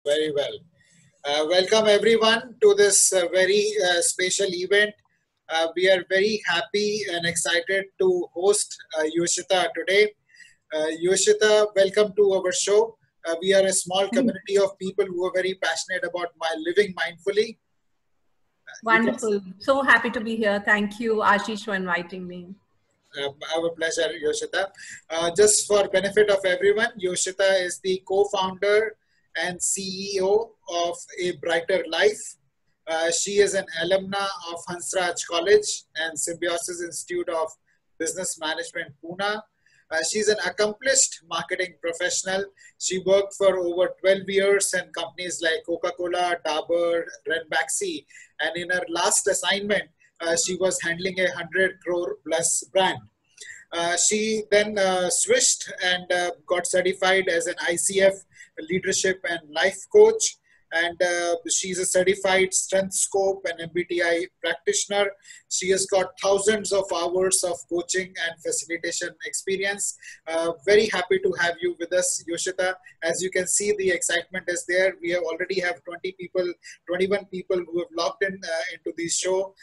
Very well. Welcome everyone to this very special event. We are very happy and excited to host Yoshita today. Yoshita, welcome to our show. We are a small community of people who are very passionate about living mindfully. Wonderful. So happy to be here. Thank you, Ashish, for inviting me. Our pleasure, Yoshita. Just for benefit of everyone, Yoshita is the co-founder and CEO of A Brighter Life. She is an alumna of Hansraj College and Symbiosis Institute of Business Management, Pune. She's an accomplished marketing professional. She worked for over 12 years in companies like Coca-Cola, Dabur, Ranbaxy, and in her last assignment, she was handling a 100 crore plus brand. She then switched and got certified as an ICF leadership and life coach. And she's a certified strength scope and MBTI practitioner. She has got thousands of hours of coaching and facilitation experience. Very happy to have you with us, Yoshita. As you can see, the excitement is there. We have already have 20 people, 21 people who have logged in into this show.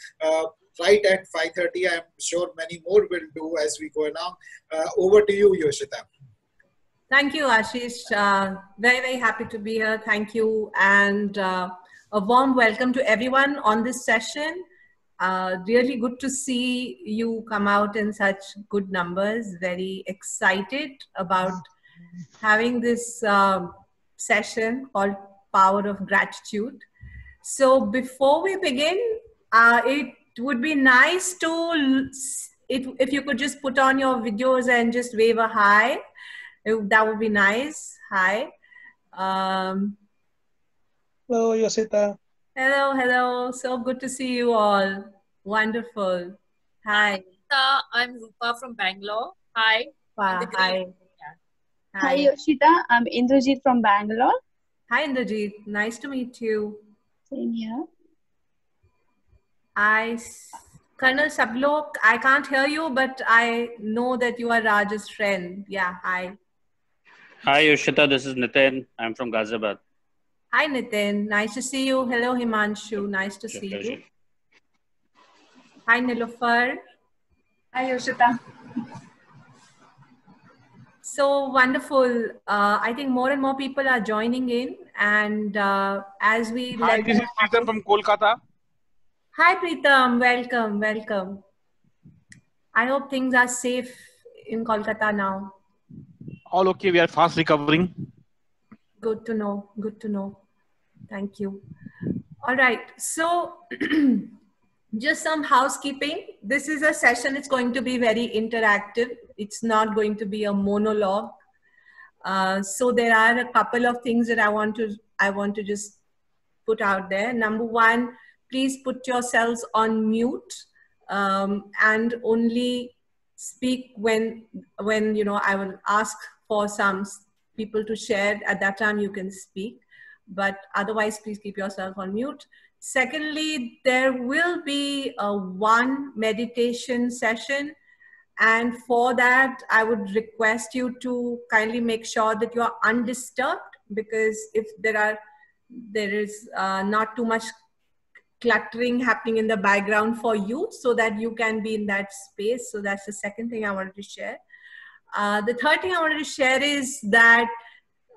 Right at 5:30, I'm sure many more will do as we go along. Over to you, Yoshita. Thank you, Ashish. Very, very happy to be here. Thank you. And a warm welcome to everyone on this session. Really good to see you come out in such good numbers. Very excited about having this session called Power of Gratitude. So before we begin, it would be nice to, if you could just put on your videos and just wave a hi. That would be nice. Hi. Hello, Yoshita. Hello, hello. So good to see you all. Wonderful. Hi. I'm Rupa from Bangalore. Hi. Hi. Yeah. Hi, Yoshita. I'm Indrajit from Bangalore. Hi, Indrajit. Nice to meet you. Same here. Colonel Sablok, I can't hear you, but I know that you are Raj's friend. Yeah, hi. Hi, Yoshita. This is Nitin. I'm from Ghaziabad. Hi, Nitin. Nice to see you. Hello, Himanshu. Nice to see you. Hi, Nilofar. Hi, Yoshita. So wonderful. I think more and more people are joining in. And as we... Hi, this is Pritam from Kolkata. Hi, Pritam. Welcome, welcome. I hope things are safe in Kolkata now. All okay. We are fast recovering. Good to know. Good to know. Thank you. All right. So just some housekeeping. This is a session. It's going to be very interactive. It's not going to be a monologue. So there are a couple of things that I want to just put out there. Number one, please put yourselves on mute and only speak when you know I will ask for some people to share. At that time you can speak, but otherwise please keep yourself on mute. Secondly, there will be one meditation session, and for that I would request you to kindly make sure that you are undisturbed, because if there is not too much cluttering happening in the background for you, so that you can be in that space. So that's the second thing I wanted to share. The third thing I wanted to share is that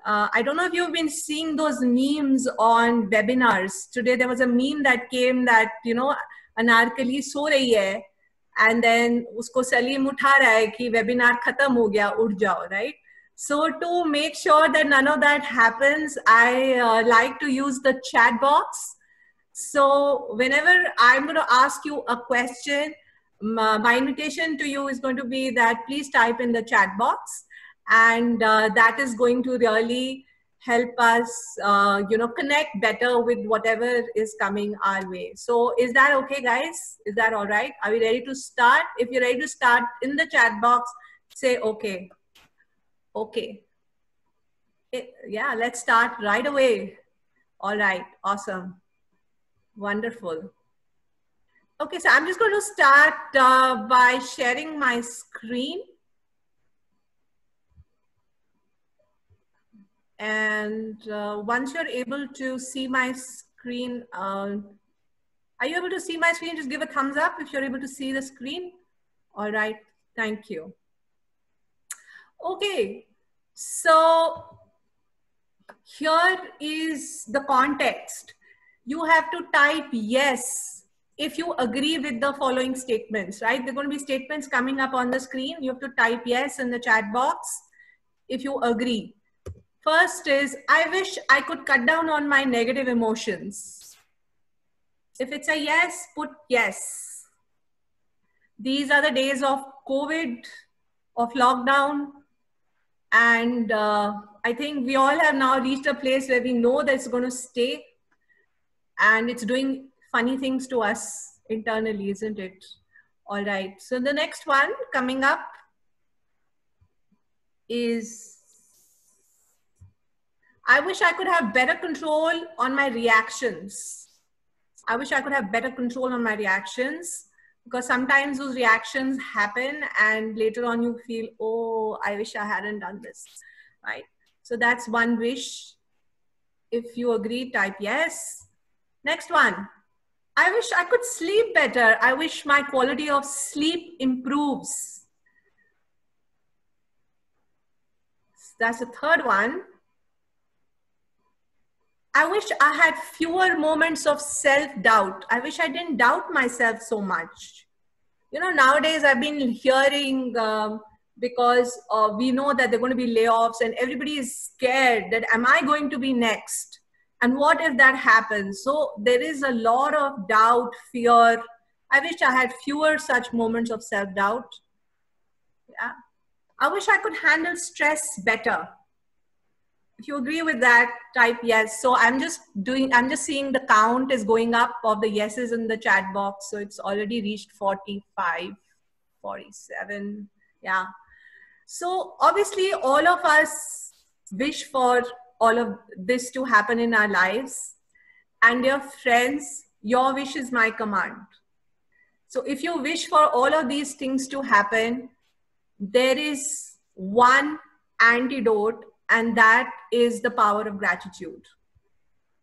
I don't know if you've been seeing those memes on webinars. Today there was a meme that came that, you know, Anarkali so rahi hai and then usko Salim utha raha hai ki webinar khatam ho gaya, ud jao, right? So to make sure that none of that happens, I like to use the chat box. So whenever I'm going to ask you a question, my invitation to you is going to be that please type in the chat box, and that is going to really help us, you know, connect better with whatever is coming our way. So is that okay, guys? Is that all right? Are we ready to start? If you're ready to start, in the chat box, say okay. Okay. Yeah, let's start right away. All right, awesome. Wonderful. Okay, so I'm just going to start by sharing my screen. And once you're able to see my screen, are you able to see my screen? Just give a thumbs up if you're able to see the screen. All right, thank you. Okay, so here is the context. You have to type yes if you agree with the following statements, right? There are going to be statements coming up on the screen. You have to type yes in the chat box if you agree. First is, I wish I could cut down on my negative emotions. If it's a yes, put yes. These are the days of COVID, of lockdown. And I think we all have now reached a place where we know that it's going to stay. And it's doing funny things to us internally, isn't it? All right. So the next one coming up is, I wish I could have better control on my reactions. I wish I could have better control on my reactions, because sometimes those reactions happen and later on you feel, oh, I wish I hadn't done this, right? So that's one wish. If you agree, type yes. Next one. I wish I could sleep better. I wish my quality of sleep improves. That's the third one. I wish I had fewer moments of self-doubt. I wish I didn't doubt myself so much. You know, nowadays I've been hearing, because we know that there are going to be layoffs and everybody is scared that, am I going to be next? And what if that happens? So there is a lot of doubt, fear. I wish I had fewer such moments of self-doubt. Yeah. I wish I could handle stress better. If you agree with that, type yes. So I'm just seeing the count is going up of the yeses in the chat box. So it's already reached 45, 47. Yeah. So obviously all of us wish for all of this to happen in our lives. And dear friends, your wish is my command. So if you wish for all of these things to happen, there is one antidote, and that is the power of gratitude.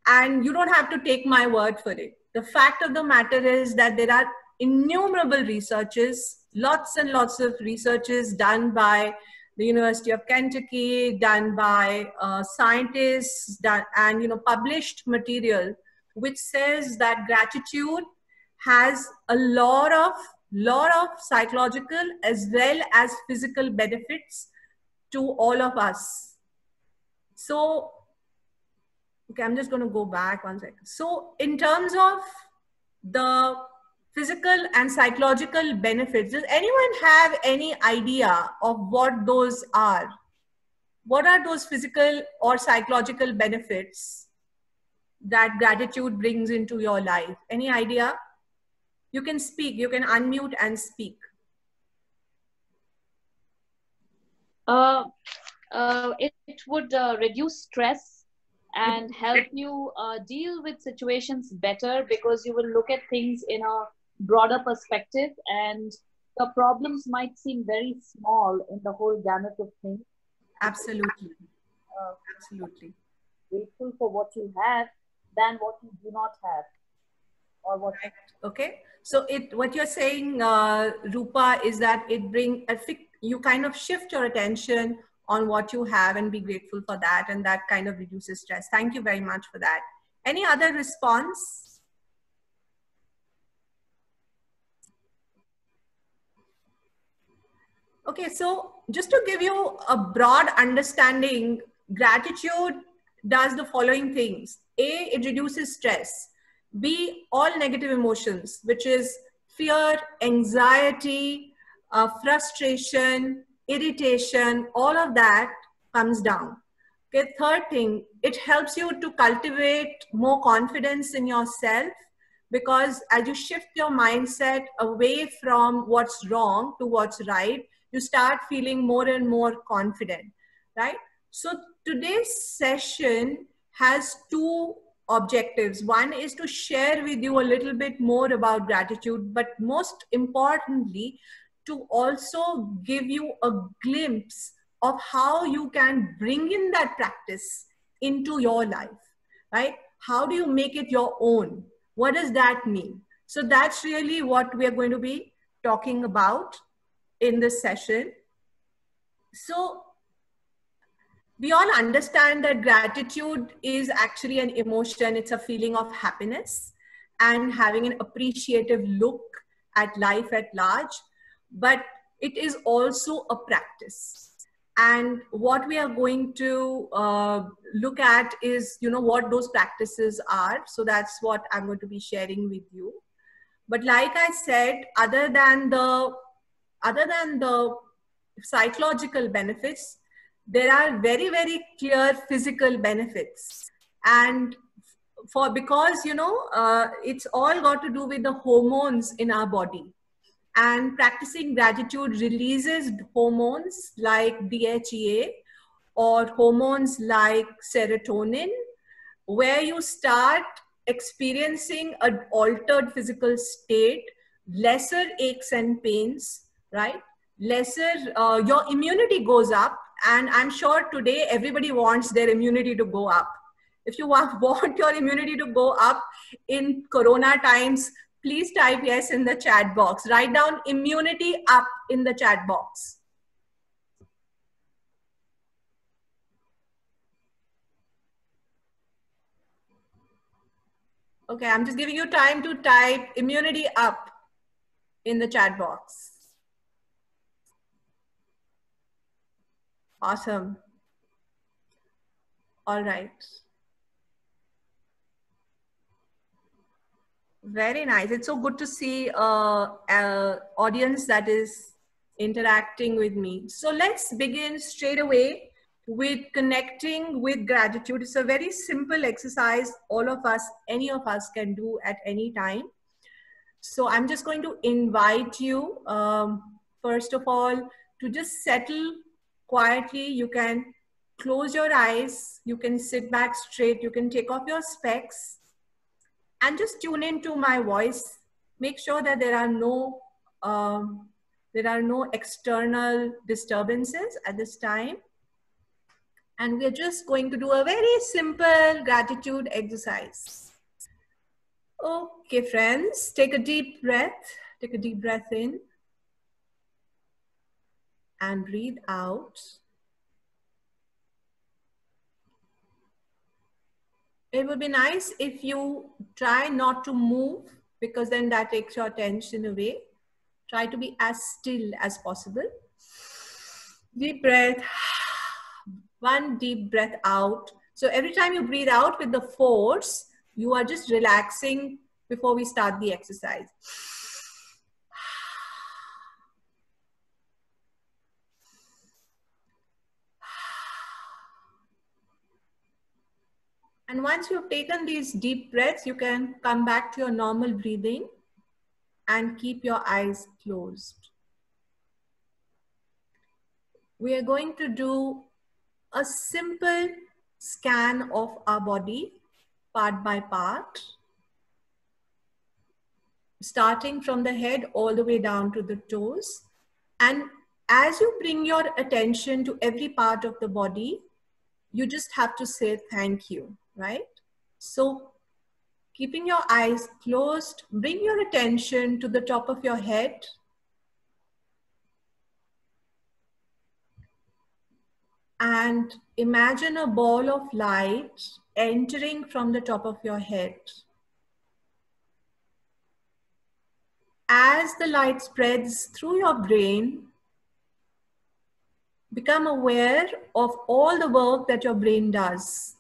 And you don't have to take my word for it. The fact of the matter is that there are innumerable researches, lots and lots of researches done by the University of Kentucky, done by scientists, and published material, which says that gratitude has a lot of psychological as well as physical benefits to all of us. So, okay, I'm just going to go back 1 second. So in terms of the physical and psychological benefits, does anyone have any idea of what those are? What are those physical or psychological benefits that gratitude brings into your life? Any idea? You can speak, you can unmute and speak. It would reduce stress and help you deal with situations better, because you will look at things in a broader perspective and the problems might seem very small in the whole gamut of things. Absolutely. Absolutely. Grateful for what you have than what you do not have. Or what. Okay. So what you're saying, Rupa, is that you kind of shift your attention on what you have and be grateful for that, and that kind of reduces stress. Thank you very much for that. Any other response? Okay, so just to give you a broad understanding, gratitude does the following things. A, it reduces stress. B, all negative emotions, which is fear, anxiety, frustration, irritation, all of that comes down. Okay, third thing, it helps you to cultivate more confidence in yourself, because as you shift your mindset away from what's wrong to what's right, you start feeling more and more confident, right? So today's session has two objectives. One is to share with you a little bit more about gratitude, but most importantly, to also give you a glimpse of how you can bring in that practice into your life, right? How do you make it your own? What does that mean? So that's really what we are going to be talking about in this session. So we all understand that gratitude is actually an emotion. It's a feeling of happiness and having an appreciative look at life at large. But it is also a practice. And what we are going to look at is, what those practices are. So that's what I'm going to be sharing with you. But like I said, other than the psychological benefits, there are very, very clear physical benefits. And because, it's all got to do with the hormones in our body. And practicing gratitude releases hormones like DHEA or hormones like serotonin, where you start experiencing an altered physical state, lesser aches and pains, right? Your immunity goes up. And I'm sure today everybody wants their immunity to go up. If you want your immunity to go up in Corona times, please type yes in the chat box. Write down immunity up in the chat box. Okay, I'm just giving you time to type immunity up in the chat box. Awesome. All right. Very nice. It's so good to see an audience that is interacting with me. So let's begin straight away with connecting with gratitude. It's a very simple exercise all of us, any of us can do at any time. So I'm just going to invite you, first of all, to just settle quietly. You can close your eyes, you can sit back straight, you can take off your specs and just tune into my voice. Make sure that there are no external disturbances at this time. And we're just going to do a very simple gratitude exercise. Okay, friends, take a deep breath. Take a deep breath in and breathe out. It would be nice if you try not to move, because then that takes your attention away. Try to be as still as possible. Deep breath. One deep breath out. So every time you breathe out with the force, you are just relaxing before we start the exercise. And once you've taken these deep breaths, you can come back to your normal breathing and keep your eyes closed. We are going to do a simple scan of our body, part by part, starting from the head all the way down to the toes. And as you bring your attention to every part of the body, you just have to say thank you, right? So keeping your eyes closed, bring your attention to the top of your head. And imagine a ball of light entering from the top of your head. As the light spreads through your brain, become aware of all the work that your brain does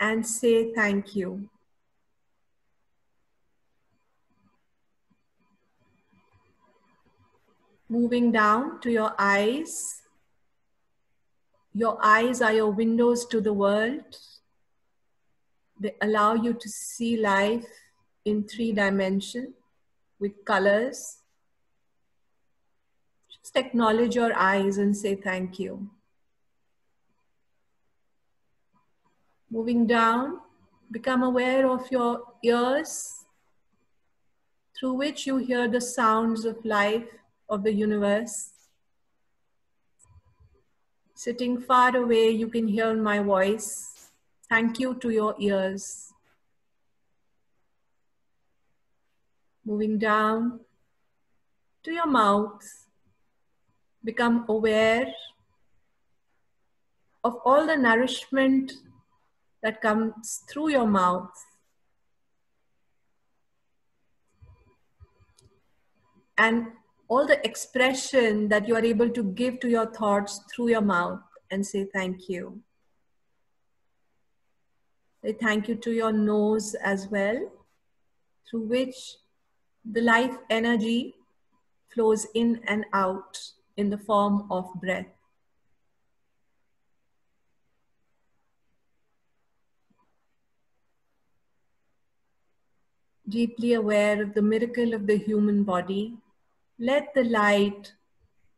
and say thank you. Moving down to your eyes. Your eyes are your windows to the world. They allow you to see life in 3 dimensions with colors. Just acknowledge your eyes and say thank you. Moving down, become aware of your ears, through which you hear the sounds of life, of the universe. Sitting far away, you can hear my voice. Thank you to your ears. Moving down to your mouth, become aware of all the nourishment that comes through your mouth. And all the expression that you are able to give to your thoughts through your mouth, and say thank you. Say thank you to your nose as well, through which the life energy flows in and out in the form of breath. Deeply aware of the miracle of the human body, let the light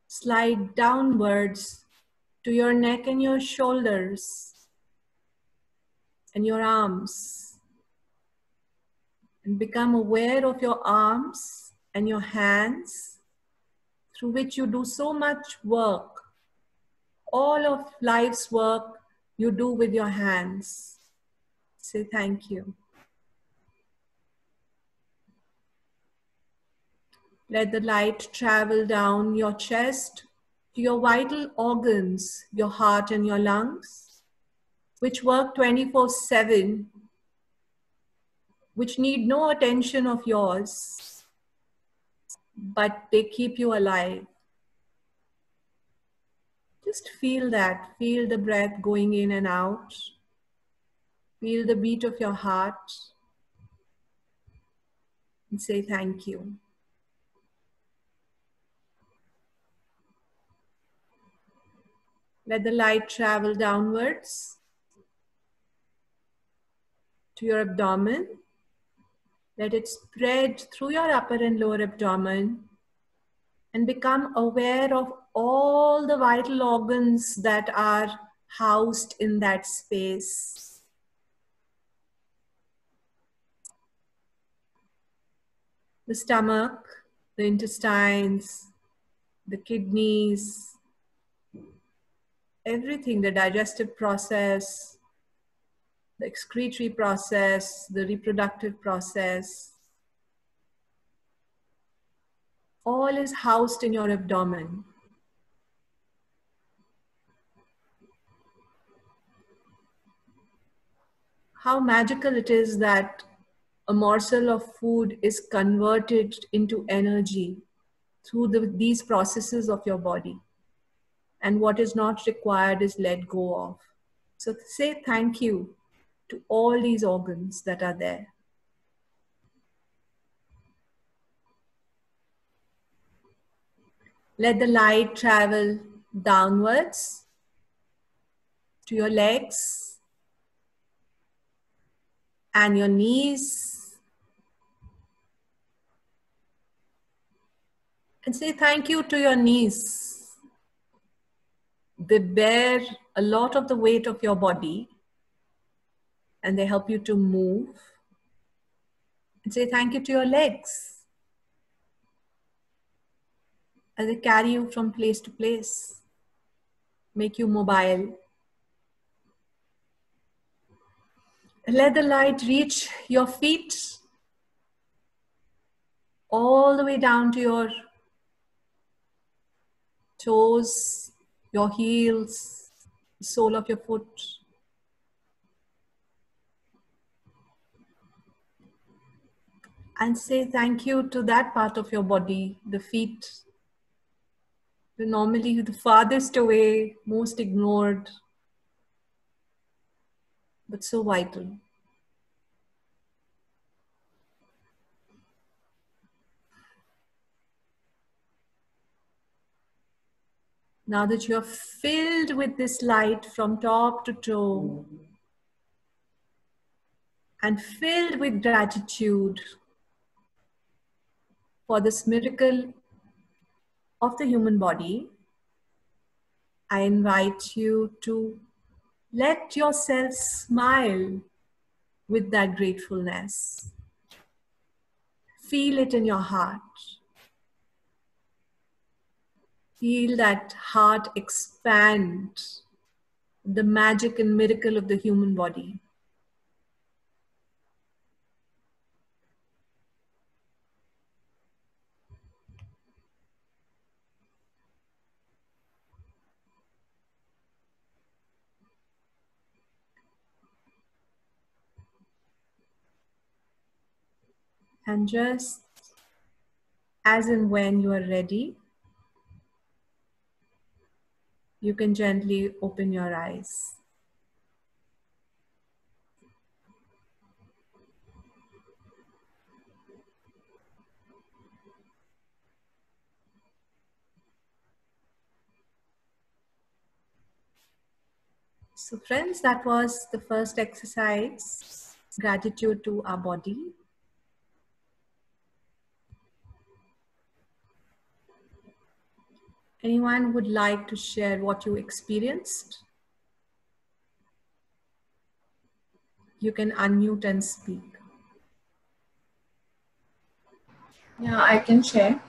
slide downwards to your neck and your shoulders and your arms. And become aware of your arms and your hands, through which you do so much work. All of life's work you do with your hands. Say thank you. Let the light travel down your chest to your vital organs, your heart and your lungs, which work 24/7, which need no attention of yours, but they keep you alive. Just feel that. Feel the breath going in and out. Feel the beat of your heart. And say thank you. Let the light travel downwards to your abdomen. Let it spread through your upper and lower abdomen and become aware of all the vital organs that are housed in that space. The stomach, the intestines, the kidneys, everything, the digestive process, the excretory process, the reproductive process, all is housed in your abdomen. How magical it is that a morsel of food is converted into energy through these processes of your body. And what is not required is let go of. So say thank you to all these organs that are there. Let the light travel downwards to your legs and your knees. And say thank you to your knees. They bear a lot of the weight of your body and they help you to move. And say thank you to your legs as they carry you from place to place, make you mobile. And let the light reach your feet all the way down to your toes, your heels, the sole of your foot. And say thank you to that part of your body, the feet. They're normally the farthest away, most ignored, but so vital. Now that you are filled with this light from top to toe and filled with gratitude for this miracle of the human body, I invite you to let yourself smile with that gratefulness. Feel it in your heart. Feel that heart expand, the magic and miracle of the human body. And just as and when you are ready, you can gently open your eyes. So friends, that was the first exercise, gratitude to our body. Anyone would like to share what you experienced? You can unmute and speak. Yeah, I can share.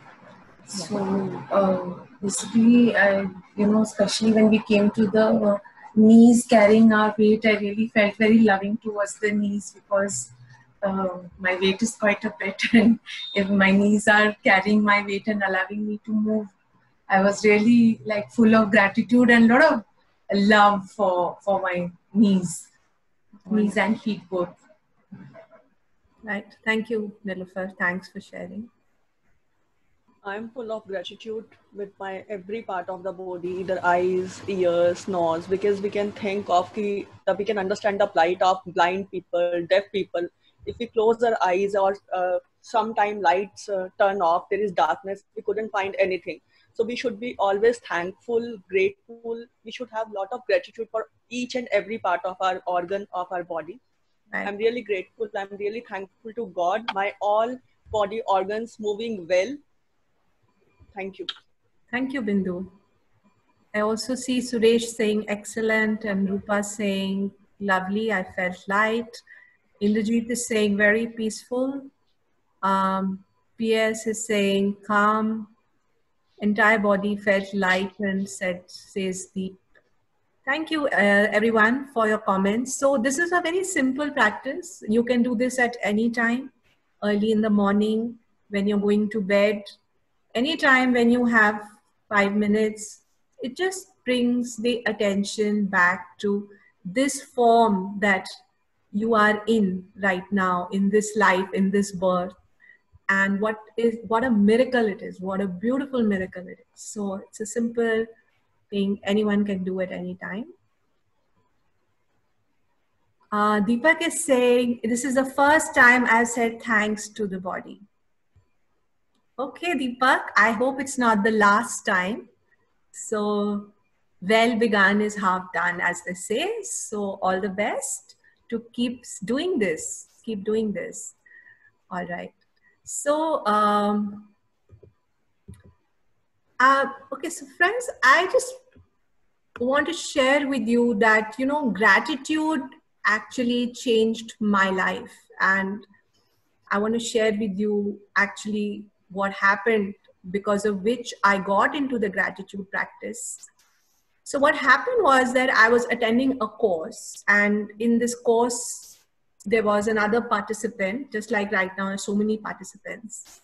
So basically, especially when we came to the knees carrying our weight, I really felt very loving towards the knees because my weight is quite a bit, and if my knees are carrying my weight and allowing me to move, I was really like full of gratitude and a lot of love for my knees and feet both. Right. Thank you, Nilofer. Thanks for sharing. I'm full of gratitude with my every part of the body, either eyes, ears, nose, because we can think of we can understand the plight of blind people, deaf people. If we close our eyes or sometime lights turn off, there is darkness, we couldn't find anything. So we should be always thankful, grateful. We should have a lot of gratitude for each and every part of our organ of our body. Right. I'm really grateful. I'm really thankful to God. My all body organs moving well. Thank you. Thank you, Bindu. I also see Suresh saying excellent and Rupa saying lovely. I felt light. Indrajit is saying very peaceful. PS is saying calm. Entire body felt light and says deep. Thank you, everyone, for your comments. So this is a very simple practice. You can do this at any time, early in the morning, when you're going to bed, anytime when you have 5 minutes. It just brings the attention back to this form that you are in right now, in this life, in this birth. And what a miracle it is, what a beautiful miracle it is. So it's a simple thing anyone can do at any time. Deepak is saying, this is the first time I've said thanks to the body. Okay, Deepak, I hope it's not the last time. So well begun is half done, as they say. So all the best to keep doing this. Keep doing this. All right. So, okay, so friends, I just want to share with you that, gratitude actually changed my life. And I want to share with you actually what happened because of which I got into the gratitude practice. So what happened was that I was attending a course, and in this course, there was another participant, just like right now, so many participants.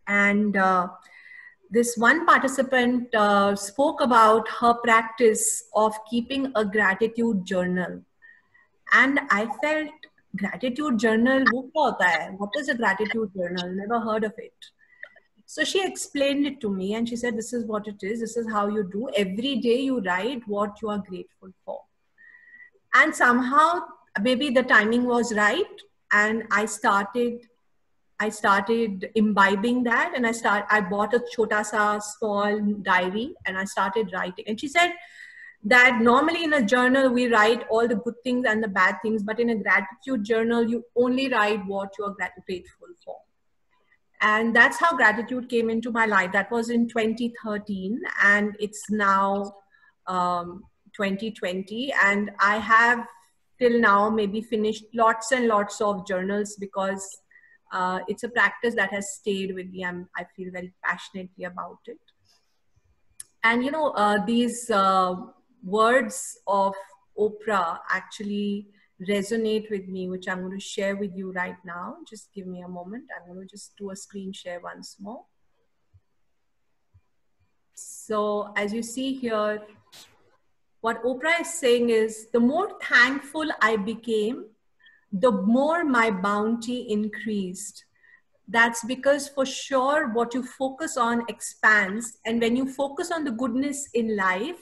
And this one participant spoke about her practice of keeping a gratitude journal. And I felt, gratitude journal, what is a gratitude journal? Never heard of it. So she explained it to me and she said, this is what it is. This is how you do. Every day you write what you are grateful for. And somehow, maybe the timing was right. And I started imbibing that, and I bought a chota sa small diary and I started writing. And she said that normally in a journal, we write all the good things and the bad things, but in a gratitude journal, you only write what you are grateful for. And that's how gratitude came into my life. That was in 2013, and it's now 2020. And I have till now maybe finished lots and lots of journals because it's a practice that has stayed with me. I feel very passionately about it. And you know, these words of Oprah actually resonate with me, which I'm going to share with you right now. Just give me a moment. I'm going to just do a screen share once more. So as you see here, what Oprah is saying is, the more thankful I became, the more my bounty increased. That's because for sure what you focus on expands. And when you focus on the goodness in life,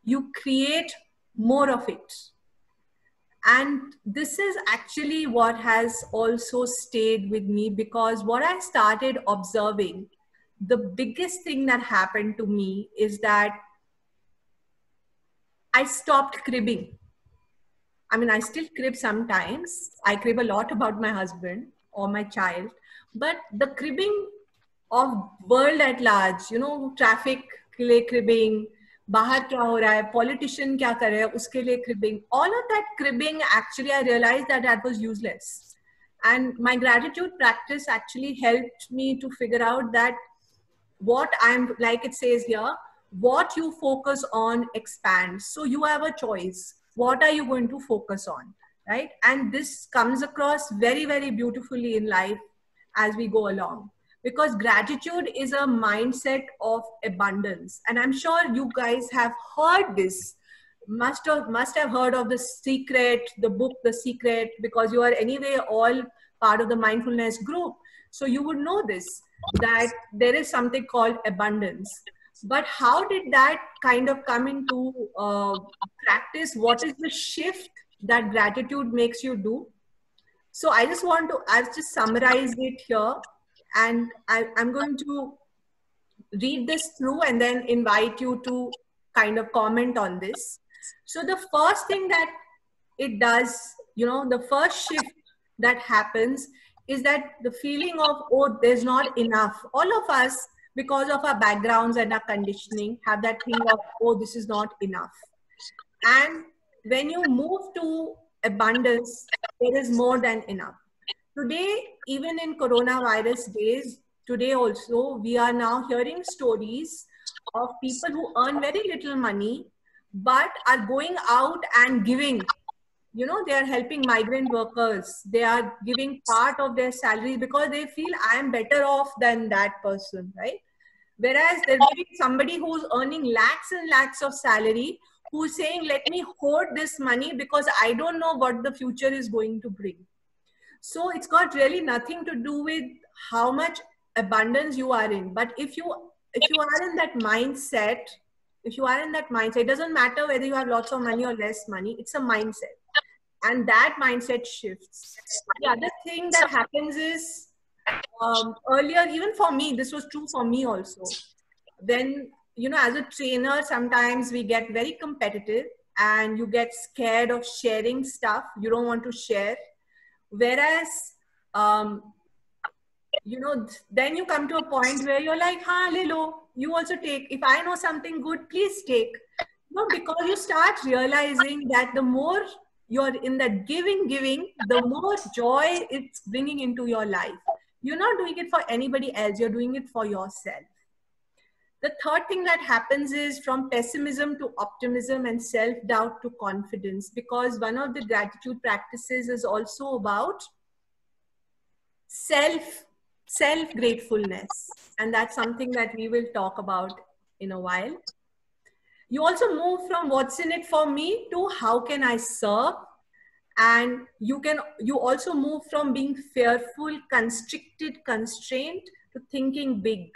you create more of it. And this is actually what has also stayed with me, because what I started observing, the biggest thing that happened to me is that I stopped cribbing. I mean, I still crib sometimes. I crib a lot about my husband or my child, but the cribbing of world at large, you know, traffic के लिए cribbing, बाहर क्या हो रहा है, politician क्या कर रहे हैं, उसके लिए cribbing, all of that cribbing, actually I realized that that was useless. And my gratitude practice actually helped me to figure out that what I'm, like it says here, what you focus on expands. So you have a choice. What are you going to focus on, right? And this comes across very, very beautifully in life as we go along, because gratitude is a mindset of abundance. And I'm sure you guys have heard this, must have heard of The Secret, the book The Secret, because you are anyway all part of the mindfulness group. So you would know this, that there is something called abundance. But how did that kind of come into practice? What is the shift that gratitude makes you do? So I just want to, I've just summarized it here, and I'm going to read this through and then invite you to kind of comment on this. So the first thing that it does, you know, the first shift that happens is that the feeling of, oh, there's not enough. All of us, because of our backgrounds and our conditioning, have that thing of, oh, this is not enough. And when you move to abundance, there is more than enough. Today, even in coronavirus days, today also, we are now hearing stories of people who earn very little money, but are going out and giving. You know, they are helping migrant workers. They are giving part of their salary because they feel I am better off than that person, right? Whereas they're giving somebody who's earning lakhs and lakhs of salary, who's saying, let me hoard this money because I don't know what the future is going to bring. So it's got really nothing to do with how much abundance you are in. But if you are in that mindset, it doesn't matter whether you have lots of money or less money, it's a mindset. And that mindset shifts. The other thing that happens is, earlier, even for me, this was true for me also. When, you know, as a trainer, sometimes we get very competitive and you get scared of sharing stuff. You don't want to share. Whereas, you know, then you come to a point where you're like, ha, Lilo, you also take. If I know something good, please take. No, because you start realizing that the more you're in that giving, the more joy it's bringing into your life. You're not doing it for anybody else. You're doing it for yourself. The third thing that happens is from pessimism to optimism and self-doubt to confidence, because one of the gratitude practices is also about self-gratefulness. And that's something that we will talk about in a while. You also move from what's in it for me to how can I serve? And you also move from being fearful, constricted, constrained to thinking big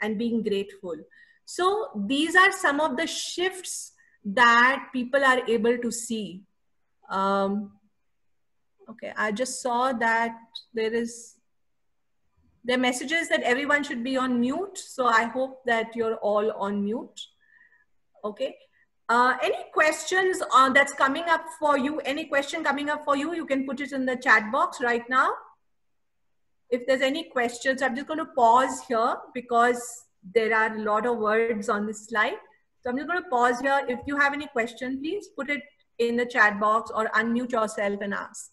and being grateful. So these are some of the shifts that people are able to see. Okay, I just saw that there are messages that everyone should be on mute. So I hope that you're all on mute. Okay. Any questions that's coming up for you? Any question coming up for you? You can put it in the chat box right now. If there's any questions, I'm just going to pause here because there are a lot of words on this slide. So I'm just going to pause here. If you have any question, please put it in the chat box or unmute yourself and ask.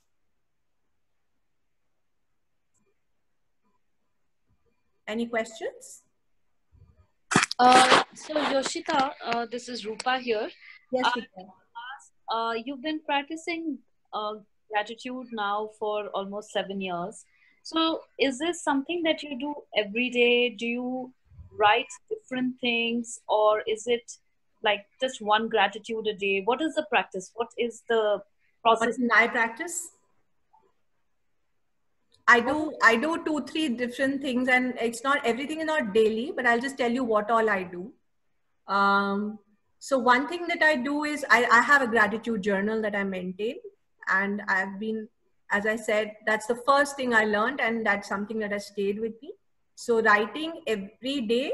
Any questions? So Yoshita, this is Rupa here. Yes, You've been practicing gratitude now for almost 7 years. So is this something that you do every day? Do you write different things, or is it like just one gratitude a day? What is the practice? What is the process? What I practice? I do 2-3 different things, and it's not everything is not daily, but I'll just tell you what all I do. So one thing that I do is I have a gratitude journal that I maintain, and I've been, as I said, that's the first thing I learned, and that's something that has stayed with me. So writing every day,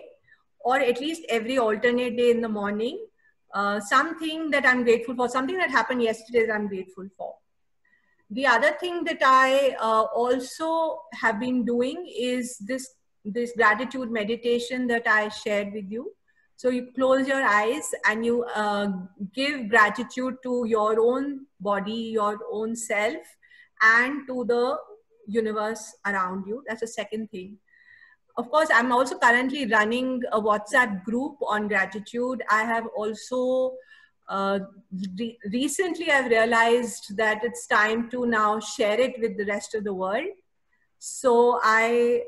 or at least every alternate day in the morning, something that I'm grateful for, something that happened yesterday that I'm grateful for. The other thing that I also have been doing is this gratitude meditation that I shared with you. So you close your eyes and you give gratitude to your own body, your own self, and to the universe around you. That's the second thing. Of course, I'm also currently running a WhatsApp group on gratitude. I have also recently I've realized that it's time to now share it with the rest of the world. So I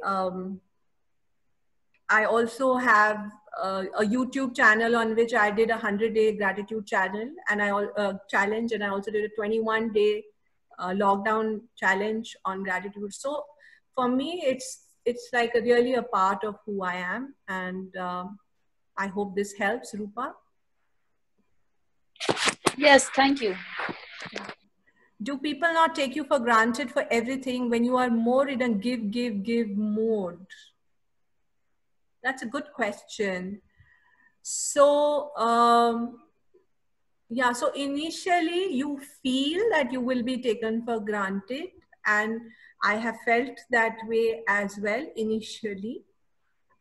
also have a YouTube channel on which I did a 100-day gratitude channel, and challenge, and I also did a 21-day lockdown challenge on gratitude. So for me, it's like really a part of who I am, and I hope this helps, Rupa. Yes, thank you. Do people not take you for granted for everything when you are more in a give mode? That's a good question. So, yeah, so initially you feel that you will be taken for granted, and I have felt that way as well initially.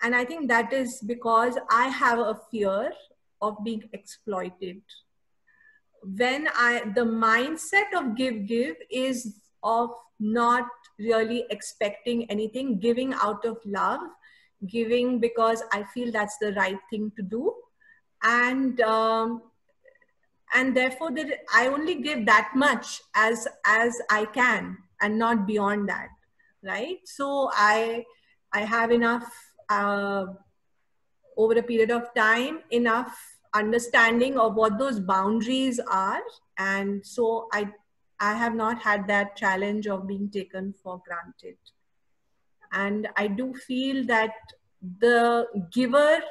And I think that is because I have a fear of being exploited. When the mindset of give is of not really expecting anything, giving out of love, giving because I feel that's the right thing to do, and therefore that I only give that much as I can and not beyond that, right? So I have enough over a period of time, enough understanding of what those boundaries are, and so I have not had that challenge of being taken for granted. And I do feel that the giver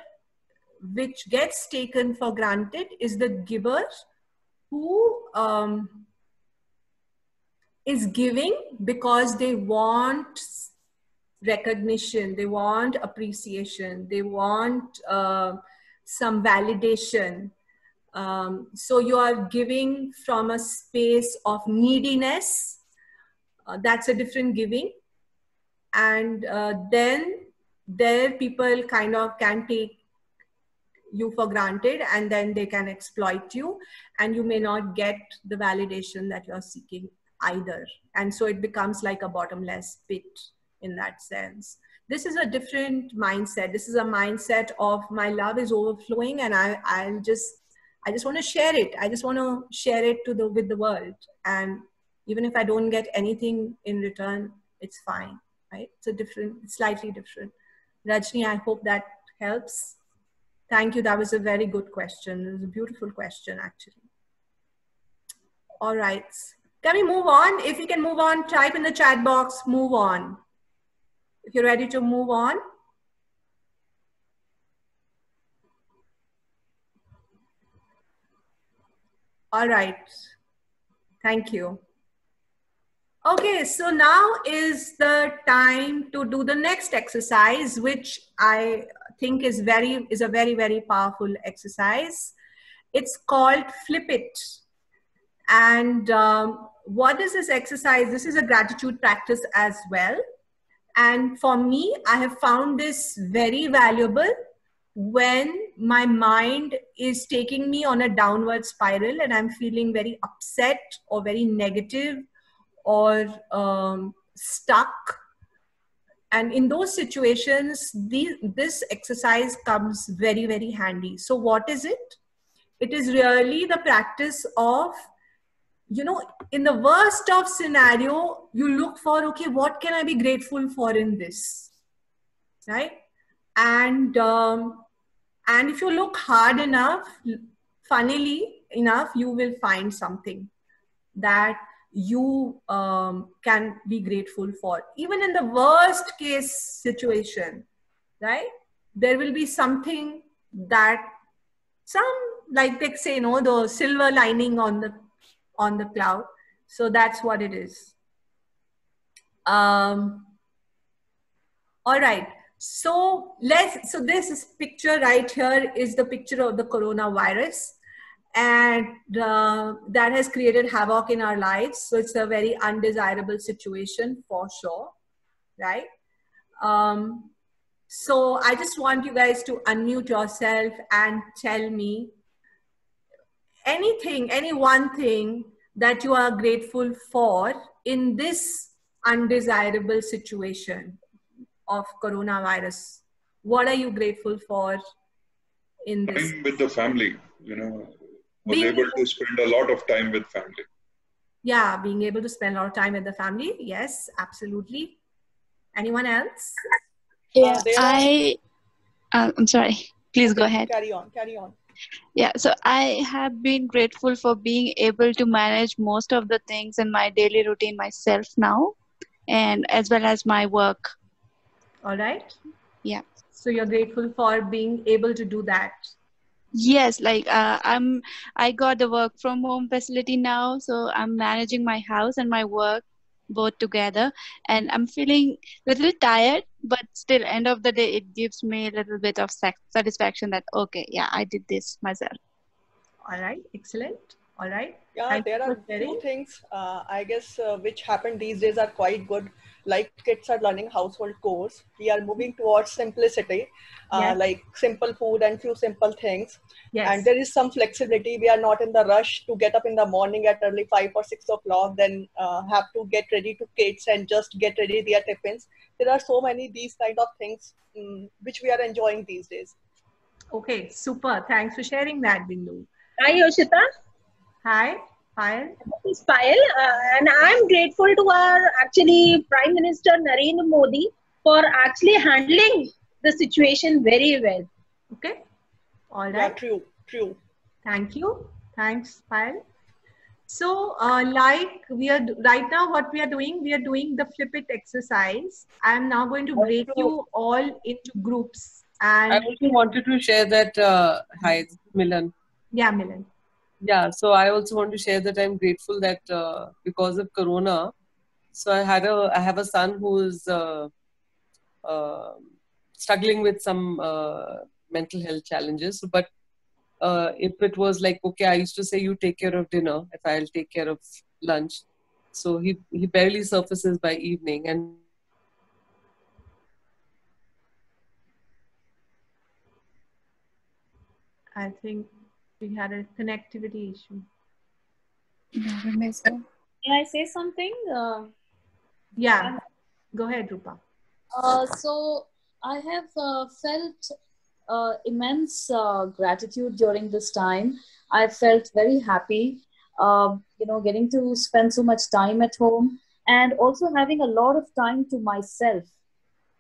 which gets taken for granted is the giver who is giving because they want recognition, they want appreciation, they want some validation. So you are giving from a space of neediness. That's a different giving. And then there people kind of can take you for granted, and then they can exploit you, and you may not get the validation that you're seeking either. And so it becomes like a bottomless pit in that sense. This is a different mindset. This is a mindset of my love is overflowing, and I just want to share it. I just want to share it with the world. And even if I don't get anything in return, it's fine, right? It's slightly different. Rajni, I hope that helps. Thank you. That was a very good question. It was a beautiful question, actually. All right. Can we move on? If you can move on, type in the chat box, move on. If you're ready to move on. All right. Thank you. Okay, so now is the time to do the next exercise, which I think is a very, very powerful exercise. It's called Flip It. And what is this exercise? This is a gratitude practice as well. And for me, I have found this very valuable when my mind is taking me on a downward spiral and I'm feeling very upset or very negative or stuck. And in those situations, this exercise comes very, very handy. So what is it? It is really the practice of, you know, in the worst of scenario, you look for, okay, what can I be grateful for in this, right? And if you look hard enough, funnily enough, you will find something that you can be grateful for. Even in the worst case situation, right? There will be something that like they say, you know, the silver lining on the cloud. So that's what it is. All right. So this picture right here is the picture of the coronavirus, and that has created havoc in our lives. So it's a very undesirable situation for sure, right? So I just want you guys to unmute yourself and tell me anything, any one thing that you are grateful for in this undesirable situation of coronavirus. What are you grateful for in this? Time with the family, you know, was able to spend a lot of time with family. Yeah, being able to spend a lot of time with the family. Yes, absolutely. Anyone else? Yeah, I'm sorry. Please go ahead. Carry on. Yeah, so I have been grateful for being able to manage most of the things in my daily routine myself now, and as well as my work. All right. Yeah. So you're grateful for being able to do that. Yes, like I got the work from home facility now, so I'm managing my house and my work both together, and I'm feeling a little tired, but still end of the day it gives me a little bit of satisfaction that okay, yeah, I did this myself. All right, excellent. All right. Yeah, there are few things I guess which happen these days are quite good. Like kids are learning household chores. We are moving towards simplicity, Yes. like simple food and few simple things. Yes. And there is some flexibility. We are not in the rush to get up in the morning at early 5 or 6 o'clock, then have to get ready to kids and just get ready their tiffins. There are so many these kind of things which we are enjoying these days. Okay, super. Thanks for sharing that, Bindu. Hi, Yoshita. Hi, Payal. This is Payal, and I'm grateful to our actually Prime Minister Narendra Modi for actually handling the situation very well. Okay. All right. Yeah, true. Thank you. Thanks, Payal. So, like we are right now, what we are doing the flip it exercise. I am now going to break you all into groups. And I also wanted to share that. Hi, Milan. Yeah, Milan. Yeah, so I also want to share that I'm grateful that because of Corona, so I have a son who is struggling with some mental health challenges. But if it was like, okay, I used to say, you take care of dinner, if I'll take care of lunch. So he barely surfaces by evening. And I think we had a connectivity issue. Can I say something? Yeah, go ahead, Rupa. So I have felt immense gratitude during this time. I felt very happy, getting to spend so much time at home and also having a lot of time to myself.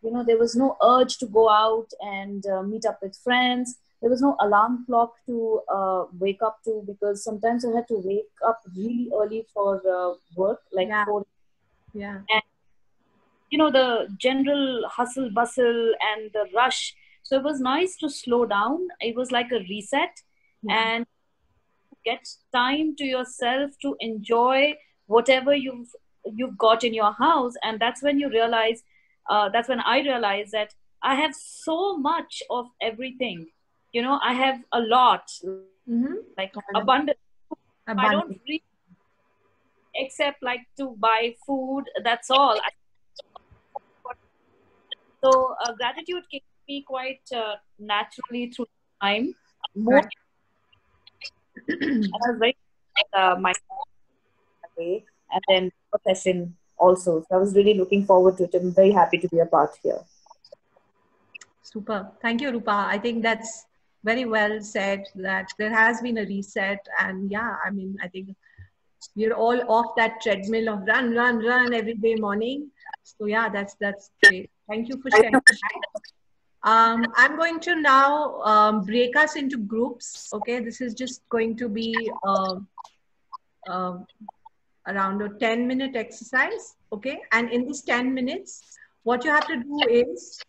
There was no urge to go out and meet up with friends. There was no alarm clock to wake up to, because sometimes I had to wake up really early for work, like 4. Yeah. And, the general hustle bustle and the rush. So it was nice to slow down. It was like a reset and get time to yourself to enjoy whatever you've got in your house. And that's when you realize, that's when I realized that I have so much of everything. I have a lot, like abundant. I don't really, except like to buy food. That's all. So gratitude came to me quite naturally through time. More, I was very my way, and then processing also. So I was really looking forward to it. I'm very happy to be a part here. Super. Thank you, Rupa. I think that's very well said, that there has been a reset. And yeah, I mean, I think we're all off that treadmill of run, run, run every day morning. So yeah, that's great. Thank you for sharing that. I'm going to now break us into groups. Okay, this is just going to be around a 10-minute exercise. Okay, and in this 10 minutes, what you have to do is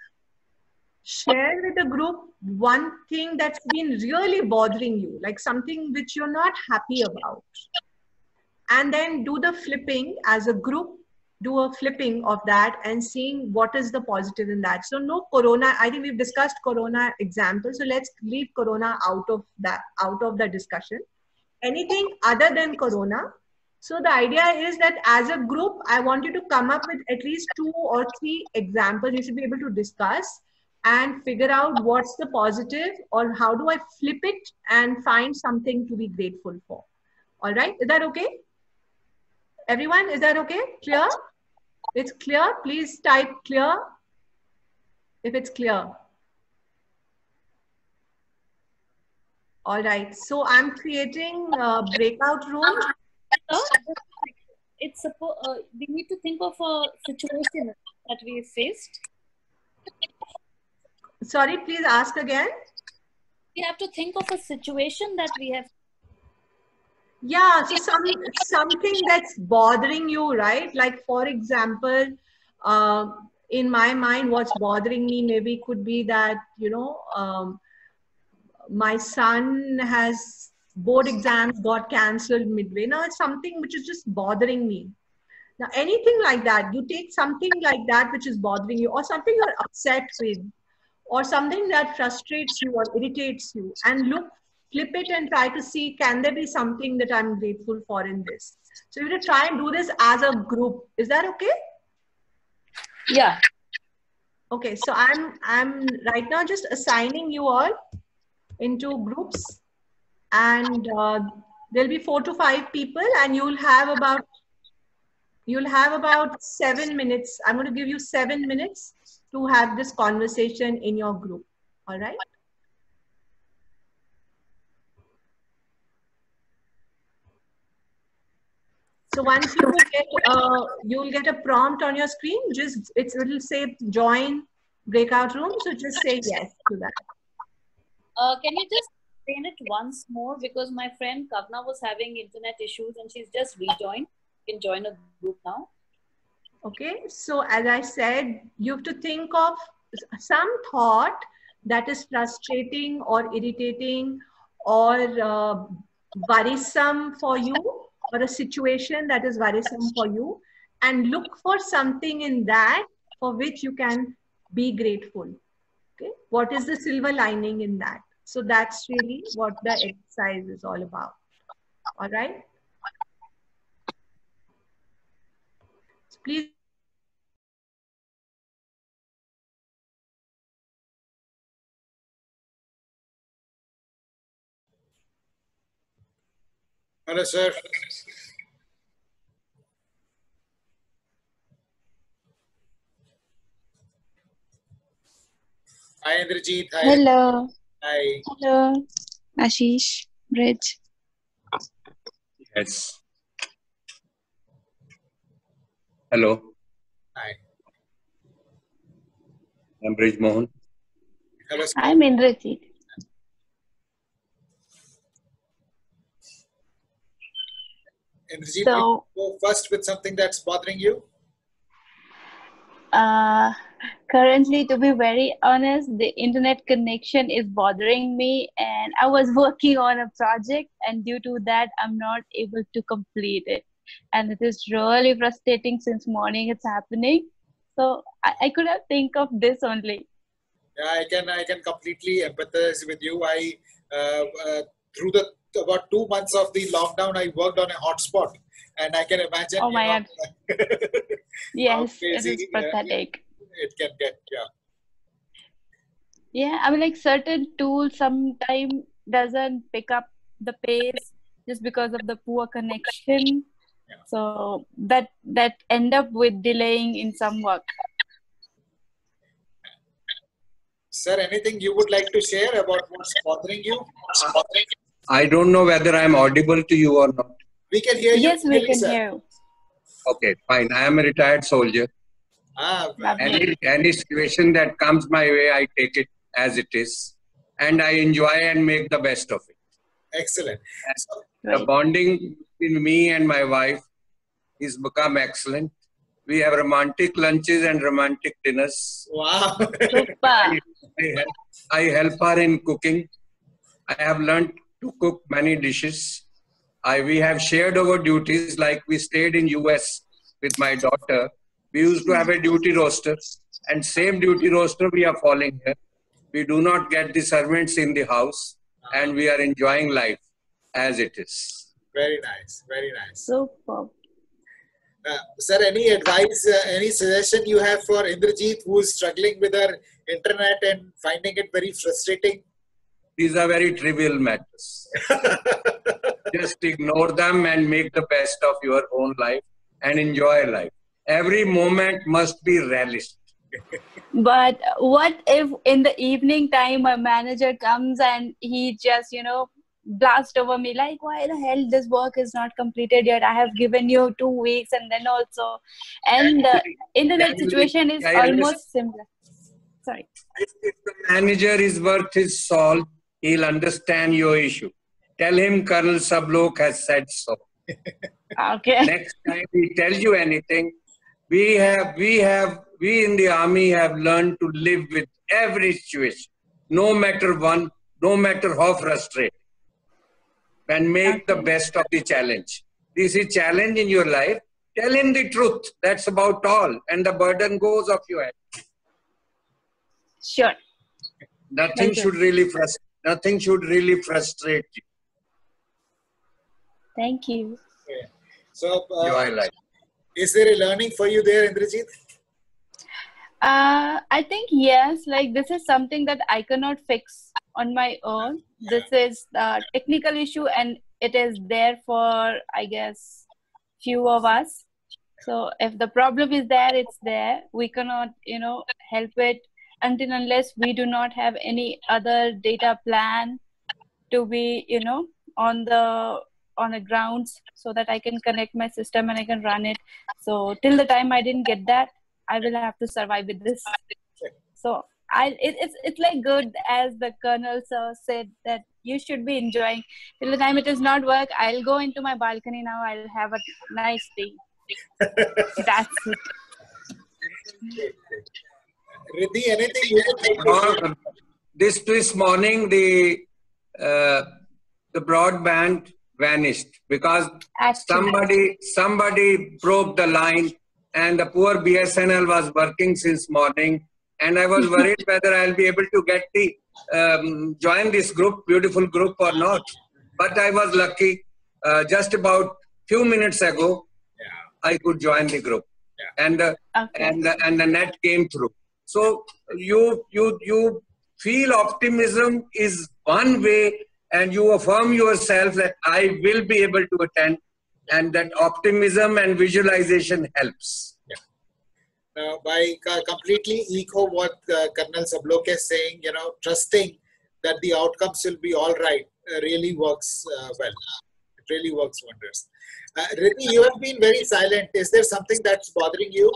share with the group one thing that's been really bothering you, like something which you're not happy about. And then do the flipping as a group, do a flipping of that and seeing what is the positive in that. So no Corona, I think we've discussed Corona example. So let's leave Corona out of the discussion. Anything other than Corona. So the idea is that as a group, I want you to come up with at least 2 or 3 examples you should be able to discuss and figure out what's the positive or how do I flip it and find something to be grateful for. All right, is that okay? Everyone, is that okay? Clear? It's clear. Please type clear if it's clear. All right. So I'm creating a breakout room. It's we need to think of a situation that we faced. Sorry, please ask again. We have to think of a situation that we have. Yeah, so something that's bothering you, right? Like, for example, in my mind, what's bothering me maybe could be that, you know, my son has board exams got cancelled midway. Now, it's something which is just bothering me. Now, anything like that, you take something like that which is bothering you, or something you're upset with, or something that frustrates you or irritates you, and flip it and try to see, can there be something that I'm grateful for in this? So you're going to try and do this as a group. Is that okay? Yeah. Okay, so I'm right now just assigning you all into groups, and there'll be 4 to 5 people, and you'll have about 7 minutes. I'm going to give you 7 minutes to have this conversation in your group. All right? So once you get, you'll get a prompt on your screen. Just it'll say join breakout room. So just say yes to that. Can you just explain it once more, because my friend Kavna was having internet issues and she's just rejoined. You can join a group now. Okay. So as I said, you have to think of some thought that is frustrating or irritating or worrisome for you, or a situation that is worrisome for you, and look for something in that for which you can be grateful. Okay, what is the silver lining in that? So that's really what the exercise is all about. All right. So please. Hello, sir. Hi, Indrajit. Hi. Hello. Hi. Hello. Ashish, Bridge. Yes. Hello. Hi. I'm Bridge Mohan. Hello, sir. I'm Indrajit. Indrajit, So, go first with something that's bothering you. currently, to be very honest, the internet connection is bothering me, and I was working on a project, and due to that, I'm not able to complete it. And it is really frustrating since morning it's happening. So I could have think of this only. Yeah, I can completely empathize with you. I through about 2 months of the lockdown, I worked on a hotspot, and I can imagine. Oh my God. Yes, it crazy, is pathetic. It can get. Yeah. Yeah, I mean, like certain tools sometimes doesn't pick up the pace just because of the poor connection. So that end up with delaying in some work. Sir, anything you would like to share about what's bothering you? I don't know whether I'm audible to you or not. We can hear you. Yes, we can sir. hear you. Okay, fine. I am a retired soldier. Any situation that comes my way, I take it as it is. And I enjoy and make the best of it. Excellent. The bonding between me and my wife has become excellent. We have romantic lunches and romantic dinners. Wow. I help her in cooking. I have learned to cook many dishes. We have shared our duties, like we stayed in US with my daughter. We used to have a duty roster, and same duty roster we are following here. We do not get the servants in the house, and we are enjoying life as it is. Very nice, very nice. Super. Sir, any advice, any suggestion you have for Indrajit, who is struggling with her internet and finding it very frustrating? These are very trivial matters. Just ignore them and make the best of your own life and enjoy life. Every moment must be relished. But what if in the evening time a manager comes and he just, blast over me like, why the hell this work is not completed yet? I have given you 2 weeks, and then also, and the internet situation is almost similar. Sorry. If the manager is worth his salt, he'll understand your issue. Tell him Colonel Sablok has said so. Okay. Next time he tells you anything, we in the army have learned to live with every situation, no matter how frustrated, and make the best of the challenge. This is challenge in your life. Tell him the truth. That's about all. And the burden goes off your head. Sure. Nothing should really frustrate you. Thank you. Okay. So, Enjoy life. Is there a learning for you there, Indrajit? I think yes, like this is something that I cannot fix on my own. This is a technical issue, and it is there for, I guess, few of us. So if the problem is there, it's there. We cannot, help it until unless we do not have any other data plan to be, on the grounds, so that I can connect my system and I can run it. So till the time I didn't get that, I will have to survive with this. So it's like good, as the Colonel sir said, that you should be enjoying. Till the time it does not work, I'll go into my balcony now. I'll have a nice tea. That's it. Riddhi, anything you would like to say? This morning the broadband vanished because somebody broke the line, and the poor BSNL was working since morning, and I was worried whether I'll be able to get the join this beautiful group or not. But I was lucky. Just about few minutes ago, I could join the group, and the net came through. So you feel optimism is one way, and you affirm yourself that I will be able to attend, and that optimism and visualization helps. I completely echo what Colonel Sablok is saying. Trusting that the outcomes will be all right really works well. It really works wonders. Riddhi, you have been very silent. Is there something that's bothering you?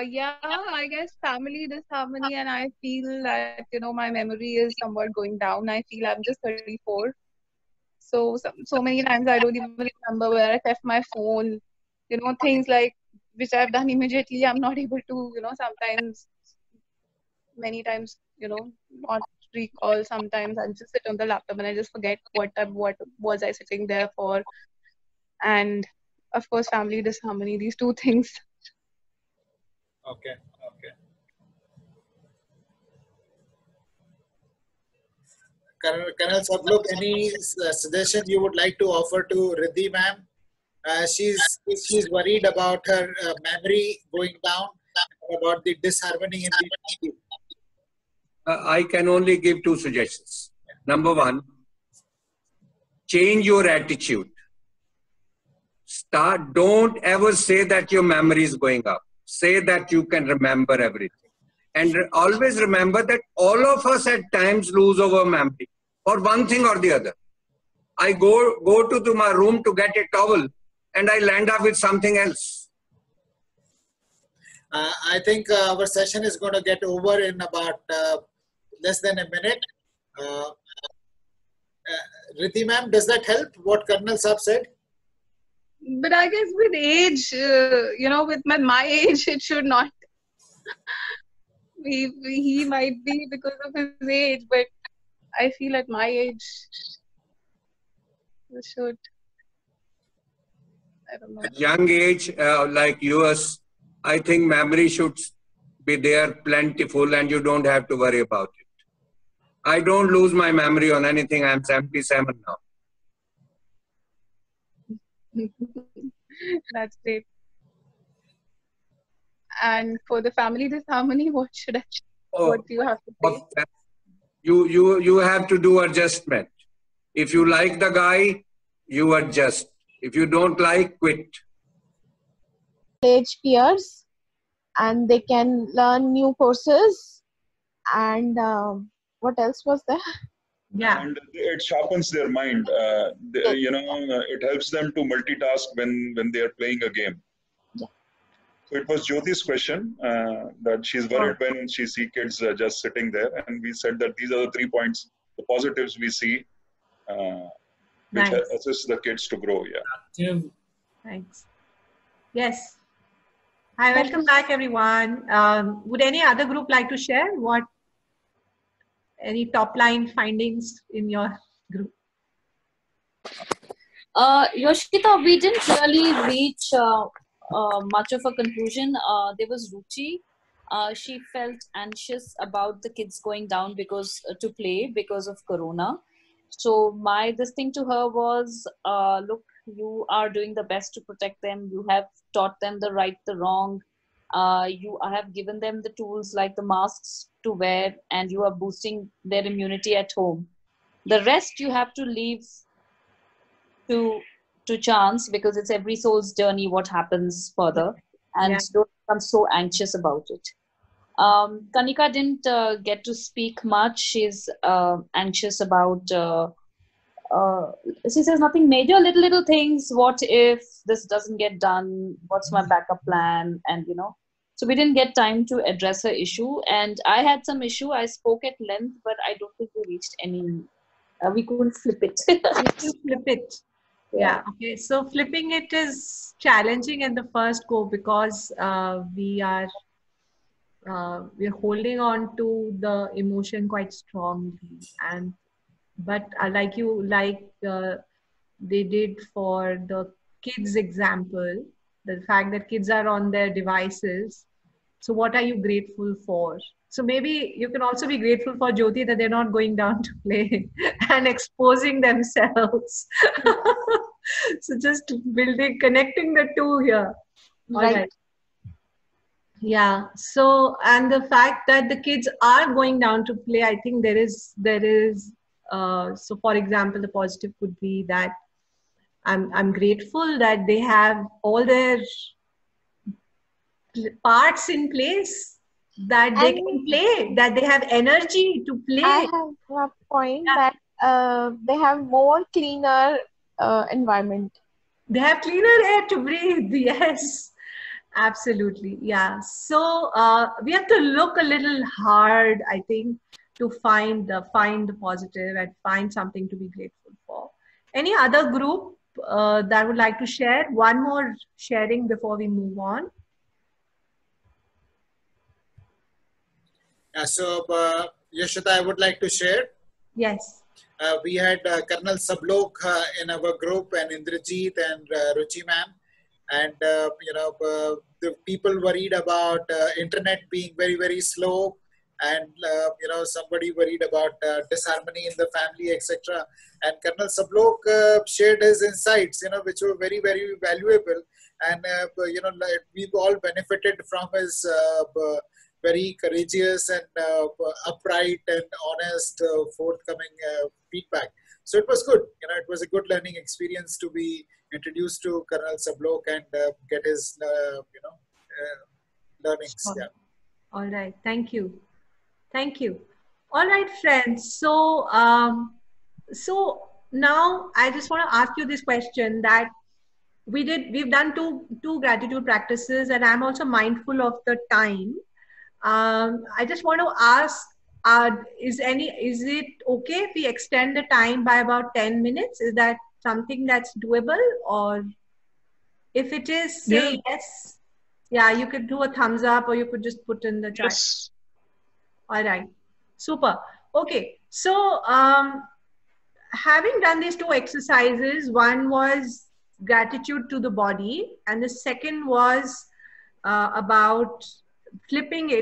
Yeah, I guess family disharmony, and I feel that my memory is somewhat going down. I feel I'm just 34, so many times I don't even remember where I left my phone. Things like which I've done immediately, I'm not able to. Sometimes, many times, not recall. Sometimes I just sit on the laptop and I just forget what was I sitting there for, and of course, family disharmony. These two things. Okay. Colonel Sablok, any suggestion you would like to offer to Riddhi ma'am? She's worried about her memory going down, about the disharmony in the team. I can only give two suggestions. Number one, change your attitude. Don't ever say that your memory is going up. Say that you can remember everything. And always remember that all of us at times lose our memory for one thing or the other. I go to my room to get a towel and I land up with something else. I think our session is going to get over in about less than a minute. Riddhi ma'am, does that help what Colonel Saab said? But I guess with age, with my age, it should not. He might be because of his age, but I feel at my age, we should. I don't know. At young age, like yours, I think memory should be there plentiful and you don't have to worry about it. I don't lose my memory on anything. I'm 77 now. That's great. And for the family disharmony, what do you have to say? You have to do adjustment. If you like the guy, you adjust. If you don't like, quit. Age peers, and they can learn new courses. And what else was there? Yeah. And it sharpens their mind. It helps them to multitask when they are playing a game. Yeah. So it was Jyoti's question that she's worried when she sees kids just sitting there. And we said that these are the 3 points, the positives we see, which assist the kids to grow. Yeah. Thanks. Yes. Hi, welcome back, everyone. Would any other group like to share any top line findings in your group? Yoshita, we didn't really reach much of a conclusion. There was Ruchi. She felt anxious about the kids going down to play because of Corona. So this thing to her was, look, you are doing the best to protect them. You have taught them the right, the wrong. You have given them the tools like the masks to wear, and you are boosting their immunity at home. The rest you have to leave to chance, because it's every soul's journey what happens further, and don't become so anxious about it. Kanika didn't get to speak much. She's anxious about she says nothing major, little things. What if this doesn't get done? What's my backup plan? And so we didn't get time to address her issue. And I had some issue. I spoke at length, but I don't think we reached any. We couldn't flip it. We couldn't flip it. Yeah. Okay. So flipping it is challenging at the first go because we're holding on to the emotion quite strongly, but they did for the kids example, the fact that kids are on their devices. So what are you grateful for? So maybe you can also be grateful for Jyoti that they're not going down to play and exposing themselves. So just connecting the two here. All right. Yeah. So, and the fact that the kids are going down to play, I think there is, so for example, the positive could be that I'm grateful that they have all their parts in place, that they can play, that they have energy to play. I have a point that they have more cleaner environment. They have cleaner air to breathe. Yes, absolutely. Yeah. So we have to look a little hard, I think, to find the positive and find something to be grateful for. Any other group that would like to share? One more sharing before we move on. So, Yoshita, I would like to share. Yes. We had Colonel Sablok in our group, and Indrajit and Ruchi ma'am. And, the people worried about internet being very, very slow. And, somebody worried about disharmony in the family, etc. And Colonel Sablok shared his insights, which were very, very valuable. And, we've all benefited from his very courageous and upright and honest, forthcoming feedback. So it was good. It was a good learning experience to be introduced to Colonel Sablok and get his, learnings. Sure. Yeah. All right. Thank you. Thank you. All right, friends. So, so now I just want to ask you this question that we've done two gratitude practices, and I'm also mindful of the time. I just want to ask, is it okay if we extend the time by about 10 minutes? Is that something that's doable? Or if it is, say yes. Yeah, you could do a thumbs up, or you could just put in the chat. Yes. All right. Super. Okay. So, having done these two exercises, one was gratitude to the body, and the second was about flipping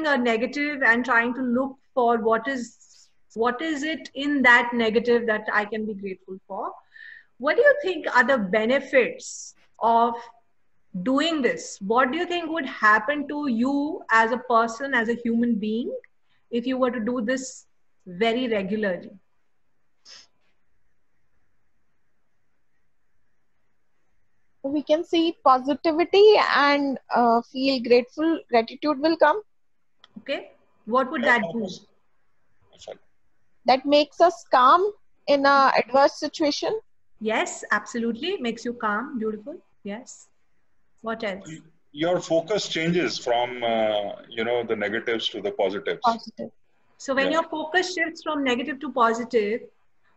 a negative and trying to look for what is it in that negative that I can be grateful for. What do you think are the benefits of doing this? What do you think would happen to you as a person, as a human being, if you were to do this very regularly? We can see positivity and feel grateful. Gratitude will come. Okay. What would that do? That makes us calm in a adverse situation. Yes, absolutely. Makes you calm. Beautiful. Yes. What else? Your focus changes from the negatives to the positives. Positive. So when your focus shifts from negative to positive,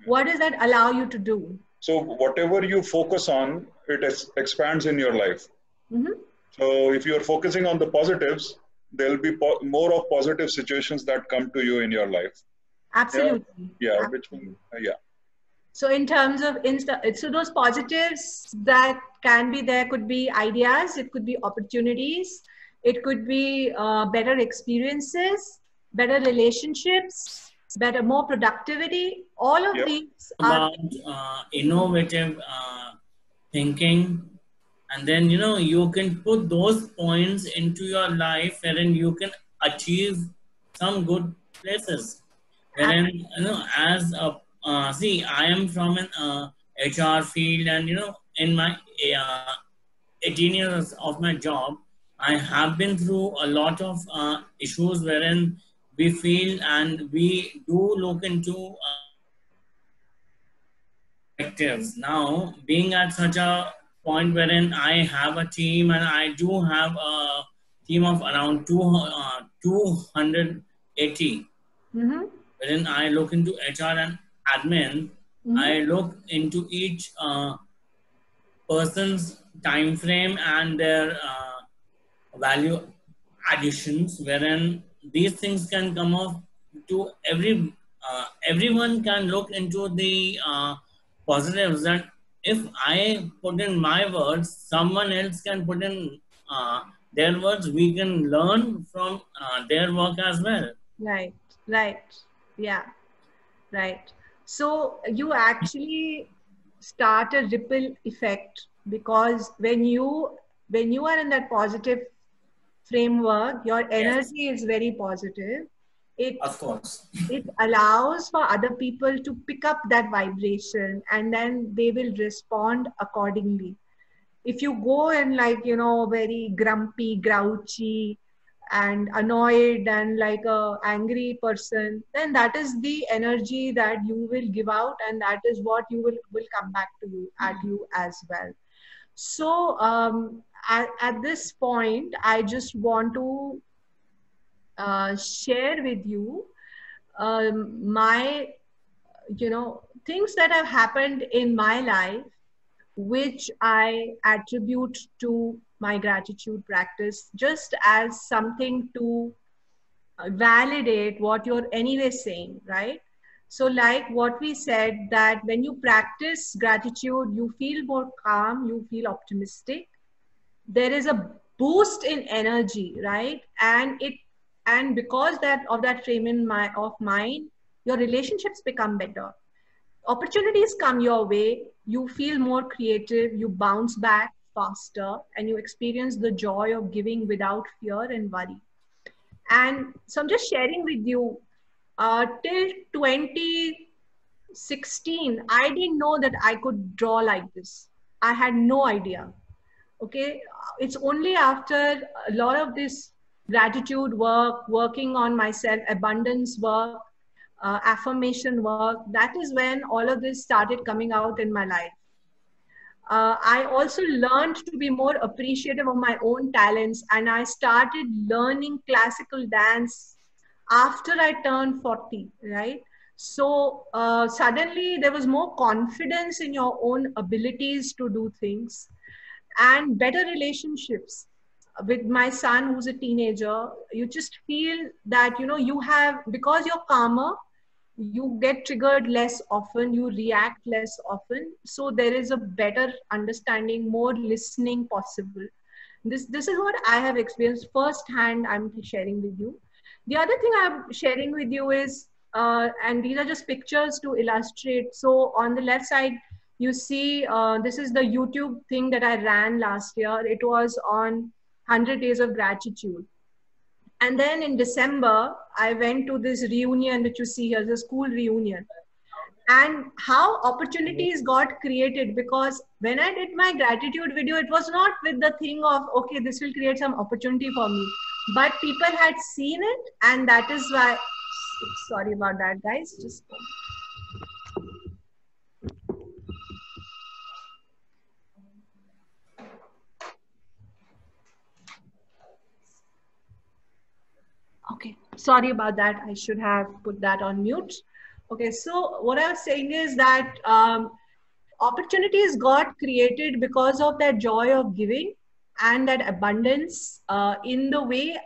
what does that allow you to do? So whatever you focus on, it expands in your life. Mm-hmm. So if you're focusing on the positives, there'll be more of positive situations that come to you in your life. Absolutely. Yeah. Absolutely. Yeah. So in terms of so those positives that can be there could be ideas, it could be opportunities, it could be better experiences, better relationships, more productivity. All of these are about innovative thinking, and then you can put those points into your life wherein you can achieve some good places. Wherein as a see, I am from an HR field, and in my 18 years of my job, I have been through a lot of issues wherein we feel and we do look into perspectives. Now, being at such a point wherein I have a team, and I do have a team of around 280, wherein I look into HR and admin. I look into each person's time frame and their value additions, wherein these things can come off to everyone can look into the positives, that if I put in my words, someone else can put in their words. We can learn from their work as well. Right. Yeah. Right. So you actually start a ripple effect, because when you are in that positive framework, your energy is very positive. Of course. It allows for other people to pick up that vibration, and then they will respond accordingly. If you go and very grumpy, grouchy, and annoyed and like a angry person, then that is the energy that you will give out, and that is what you will come back to you at you as well. So at this point, I just want to share with you my things that have happened in my life, which I attribute to my gratitude practice, just as something to validate what you're anyway saying, right? So like what we said, that when you practice gratitude, you feel more calm, you feel optimistic. There is a boost in energy, right? And because of that frame of mind, your relationships become better. Opportunities come your way, you feel more creative, you bounce back faster, and you experience the joy of giving without fear and worry. And so I'm just sharing with you, till 20, 16, I didn't know that I could draw like this. I had no idea. Okay, it's only after a lot of this gratitude work, working on myself, abundance work, affirmation work, that is when all of this started coming out in my life. I also learned to be more appreciative of my own talents, and I started learning classical dance after I turned 40, right? So suddenly there was more confidence in your own abilities to do things, and better relationships with my son who's a teenager. You just feel that, you know, you have, because you're calmer, you get triggered less often, you react less often, so there is a better understanding, more listening possible. This is what I have experienced firsthand. I'm sharing with you. The other thing I'm sharing with you is and these are just pictures to illustrate. So on the left side you see this is the YouTube thing that I ran last year. It was on 100 days of gratitude. And then in December, I went to this reunion, which you see here, the school reunion. And how opportunities got created, because when I did my gratitude video, it was not with the thing of, okay, this will create some opportunity for me. But people had seen it, and that is why, sorry about that, guys. Just okay, sorry about that. I should have put that on mute. Okay, so what I was saying is that opportunities got created because of that joy of giving and that abundance in the way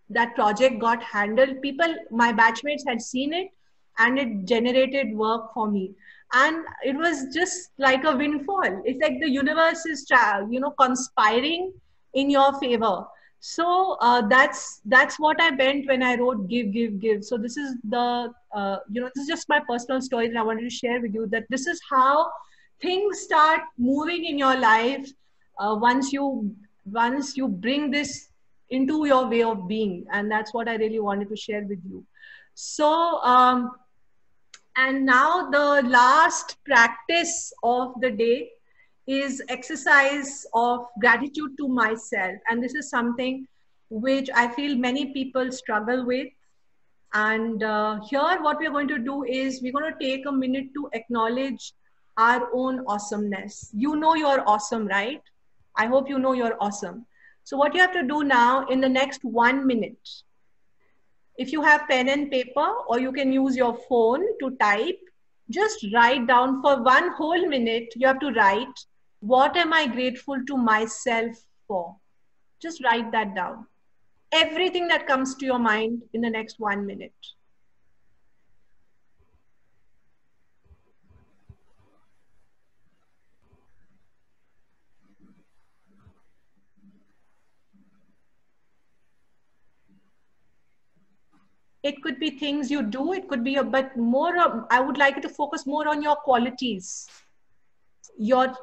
that project got handled. People, my batchmates had seen it, and it generated work for me. And it was just like a windfall. It's like the universe is, you know, conspiring in your favor. So that's what I meant when I wrote give, give, give. So this is the, you know, this is just my personal story that I wanted to share with you, that this is how things start moving in your life once you bring this into your way of being. And that's what I really wanted to share with you. So, and now the last practice of the day is exercise of gratitude to myself. And this is something which I feel many people struggle with. And here what we're going to do is we're going to take a minute to acknowledge our own awesomeness. You know you're awesome, right? I hope you know you're awesome. So what you have to do now in the next 1 minute, if you have pen and paper, or you can use your phone to type, just write down for 1 whole minute. You have to write, what am I grateful to myself for? Just write that down. Everything that comes to your mind in the next 1 minute. It could be things you do, it could be, but more, I would like you to focus more on your qualities, your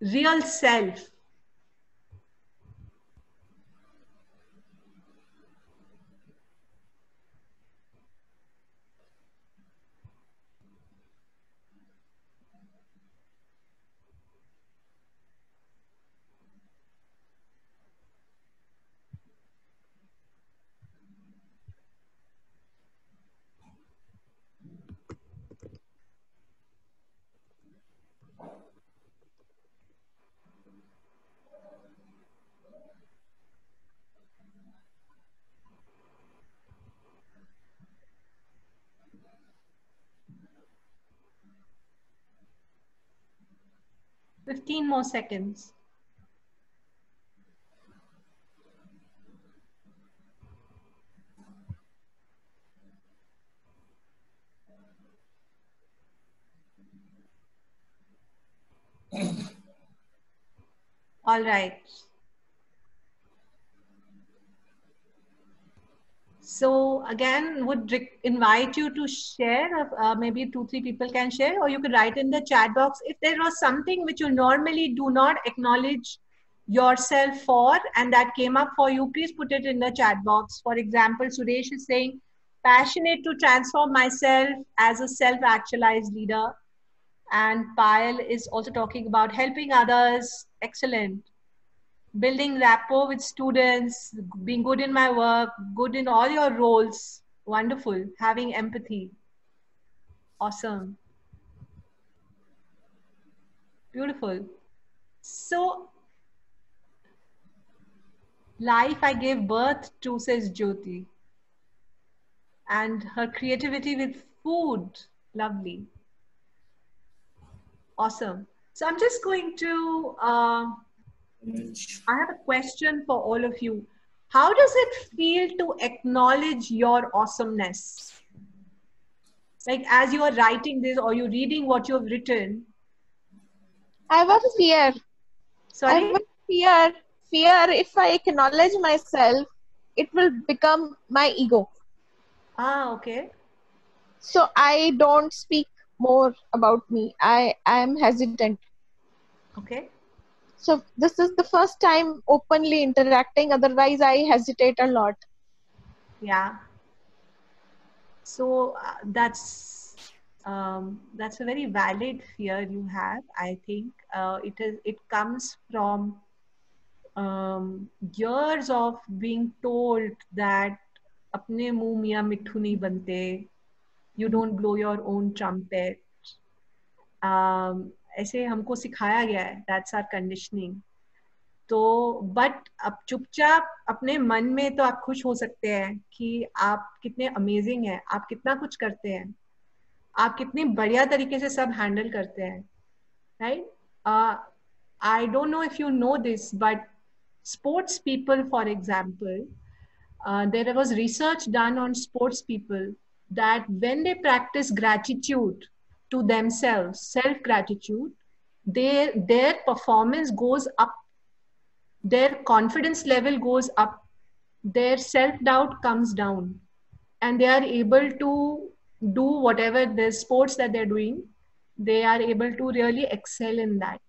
real self. $15 more seconds. All right. So again, would invite you to share, maybe 2-3 people can share, or you could write in the chat box. If there was something which you normally do not acknowledge yourself for, and that came up for you, please put it in the chat box. For example, Suresh is saying, passionate to transform myself as a self-actualized leader. And Payal is also talking about helping others. Excellent. Building rapport with students, being good in my work, good in all your roles. Wonderful. Having empathy. Awesome. Beautiful. So, life I gave birth to, says Jyoti. And her creativity with food. Lovely. Awesome. So I'm just going to, I have a question for all of you. How does it feel to acknowledge your awesomeness? Like as you are writing this or you're reading what you've written. I have a fear. Sorry? I have a fear. Fear, if I acknowledge myself, it will become my ego. Ah, okay. So I don't speak more about me. I am hesitant. Okay. So this is the first time openly interacting. Otherwise, I hesitate a lot. Yeah. So that's a very valid fear you have. I think it comes from years of being told that apne muh miyan mittu nahi bante, you don't blow your own trumpet. ऐसे हमको सिखाया गया है. That's our conditioning. तो but अब चुपचाप अपने मन में तो आप खुश हो सकते हैं कि आप कितने अमेजिंग हैं, आप कितना कुछ करते हैं, आप कितने बढ़िया तरीके से सब हैंडल करते हैं, right? I don't know if you know this, but sports people, for example, there was research done on sports people that when they practice gratitude to themselves, self-gratitude, their performance goes up, their confidence level goes up, their self-doubt comes down, and they are able to do whatever the sports that they're doing, they are able to really excel in that.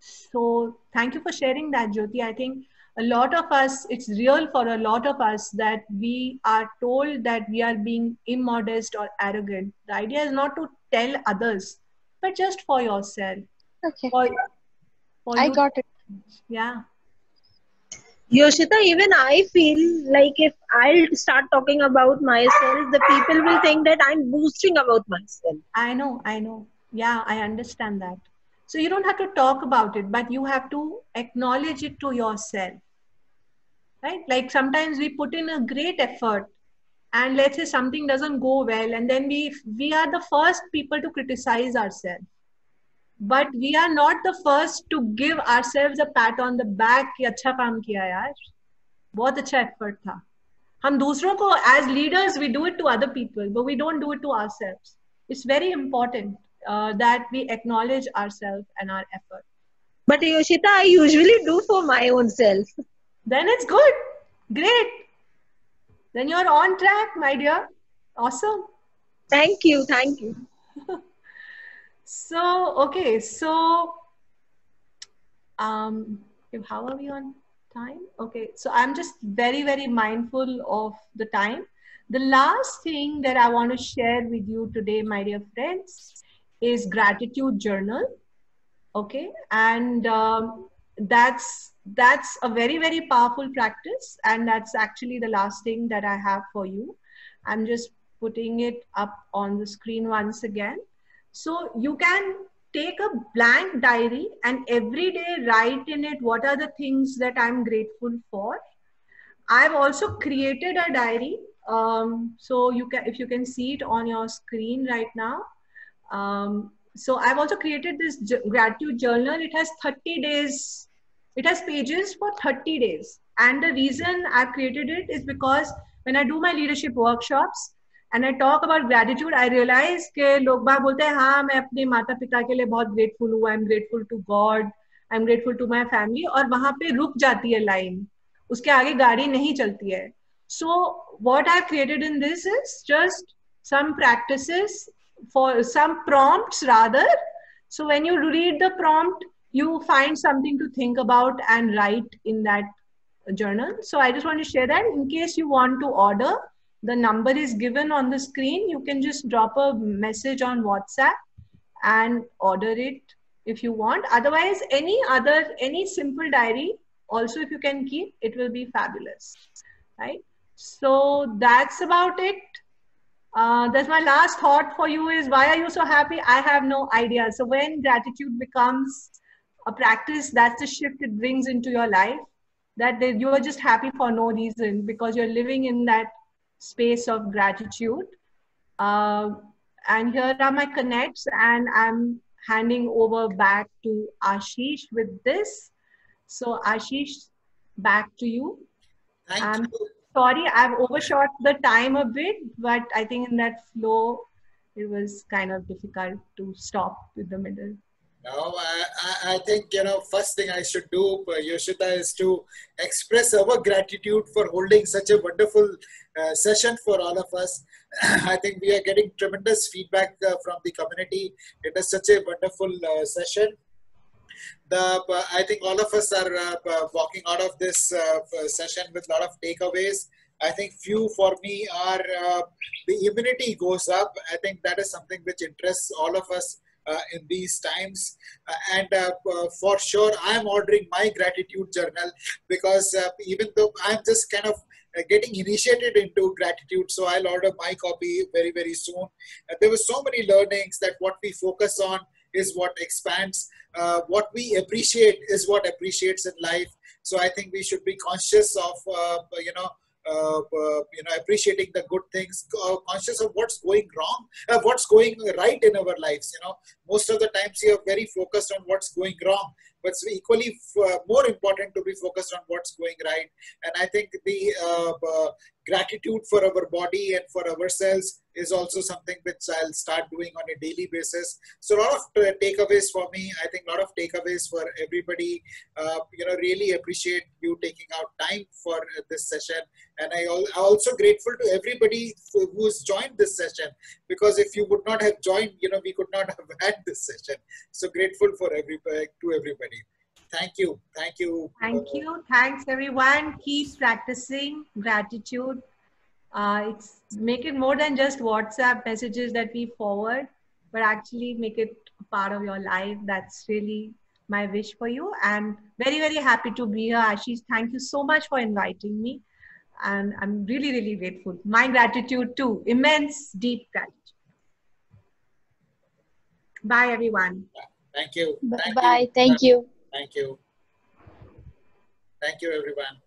So thank you for sharing that, Jyoti. I think a lot of us, it's real for a lot of us that we are told that we are being immodest or arrogant. The idea is not to tell others, but just for yourself. Okay. For I you. got it. Yeah. Yoshita, even I feel like if I'll start talking about myself, the people will think that I'm boasting about myself. I know. Yeah, I understand that. So you don't have to talk about it, but you have to acknowledge it to yourself, right? Like sometimes we put in a great effort and let's say something doesn't go well, and then we are the first people to criticize ourselves. But we are not the first to give ourselves a pat on the back कि अच्छा काम किया यार, बहुत अच्छा effort था. हम दूसरों को, as leaders, we do it to other people, but we don't do it to ourselves. It's very important that we acknowledge ourselves and our effort. But Yoshita, I usually do for my own self. Then it's good. Great. Then you're on track, my dear. Awesome. Thank you. Thank you. So, okay. So, how are we on time? Okay. So I'm just very, very mindful of the time. The last thing that I want to share with you today, my dear friends, is gratitude journal. Okay. And that's a very, very powerful practice. And that's actually the last thing that I have for you. I'm just putting it up on the screen once again. So you can take a blank diary and every day write in it what are the things that I'm grateful for. I've also created a diary. So you can, if you can see it on your screen right now. So I've also created this gratitude journal. It has 30 days. It has pages for 30 days. And the reason I've created it is because when I do my leadership workshops and I talk about gratitude, I realize कि लोग बाग बोलते हैं हाँ मैं अपने माता पिता के लिए बहुत grateful हूँ. I'm grateful to God. I'm grateful to my family. और वहाँ पे रुक जाती है line. उसके आगे गाड़ी नहीं चलती है. So what I've created in this is just some practices, for some prompts rather. So when you read the prompt, you find something to think about and write in that journal. So I just want to share that in case you want to order, The number is given on the screen. You can just drop a message on WhatsApp and order it if you want. Otherwise, any simple diary also, if you can keep, it will be fabulous, right? So that's about it. That's my last thought for you is, why are you so happy? I have no idea. So when gratitude becomes a practice, that's the shift it brings into your life, that you are just happy for no reason because you're living in that space of gratitude. And here are my connects, and I'm handing over back to Ashish with this. So Ashish, back to you. Thank you. Sorry, I've overshot the time a bit, but I think in that flow, it was kind of difficult to stop with the middle. No, I think, first thing I should do, Yoshita, is to express our gratitude for holding such a wonderful session for all of us. I think we are getting tremendous feedback from the community. It is such a wonderful session. I think all of us are walking out of this session with a lot of takeaways. I think few for me are the immunity goes up. I think that is something which interests all of us in these times. And for sure, I'm ordering my gratitude journal because even though I'm just kind of getting initiated into gratitude, so I'll order my copy very, very soon. There were so many learnings that what we focus on is what expands. What we appreciate is what appreciates in life. So I think we should be conscious of, appreciating the good things, conscious of what's going wrong, what's going right in our lives. Most of the times we are very focused on what's going wrong, but it's equally more important to be focused on what's going right. And I think the gratitude for our body and for ourselves is also something which I'll start doing on a daily basis. So a lot of takeaways for me. I think a lot of takeaways for everybody. Really appreciate you taking out time for this session. And I'm also grateful to everybody who's joined this session, because if you would not have joined, we could not have had this session. So grateful for everybody, to everybody. Thank you. Thank you. Thank you. Thanks, everyone. Keep practicing gratitude. Make it more than just WhatsApp messages that we forward, but actually make it a part of your life. That's really my wish for you. And very, very happy to be here. Ashish, thank you so much for inviting me. And I'm really, really grateful. My gratitude too. Immense, deep gratitude. Bye, everyone. Thank you. Bye. Thank you. Thank you. Thank you, everyone.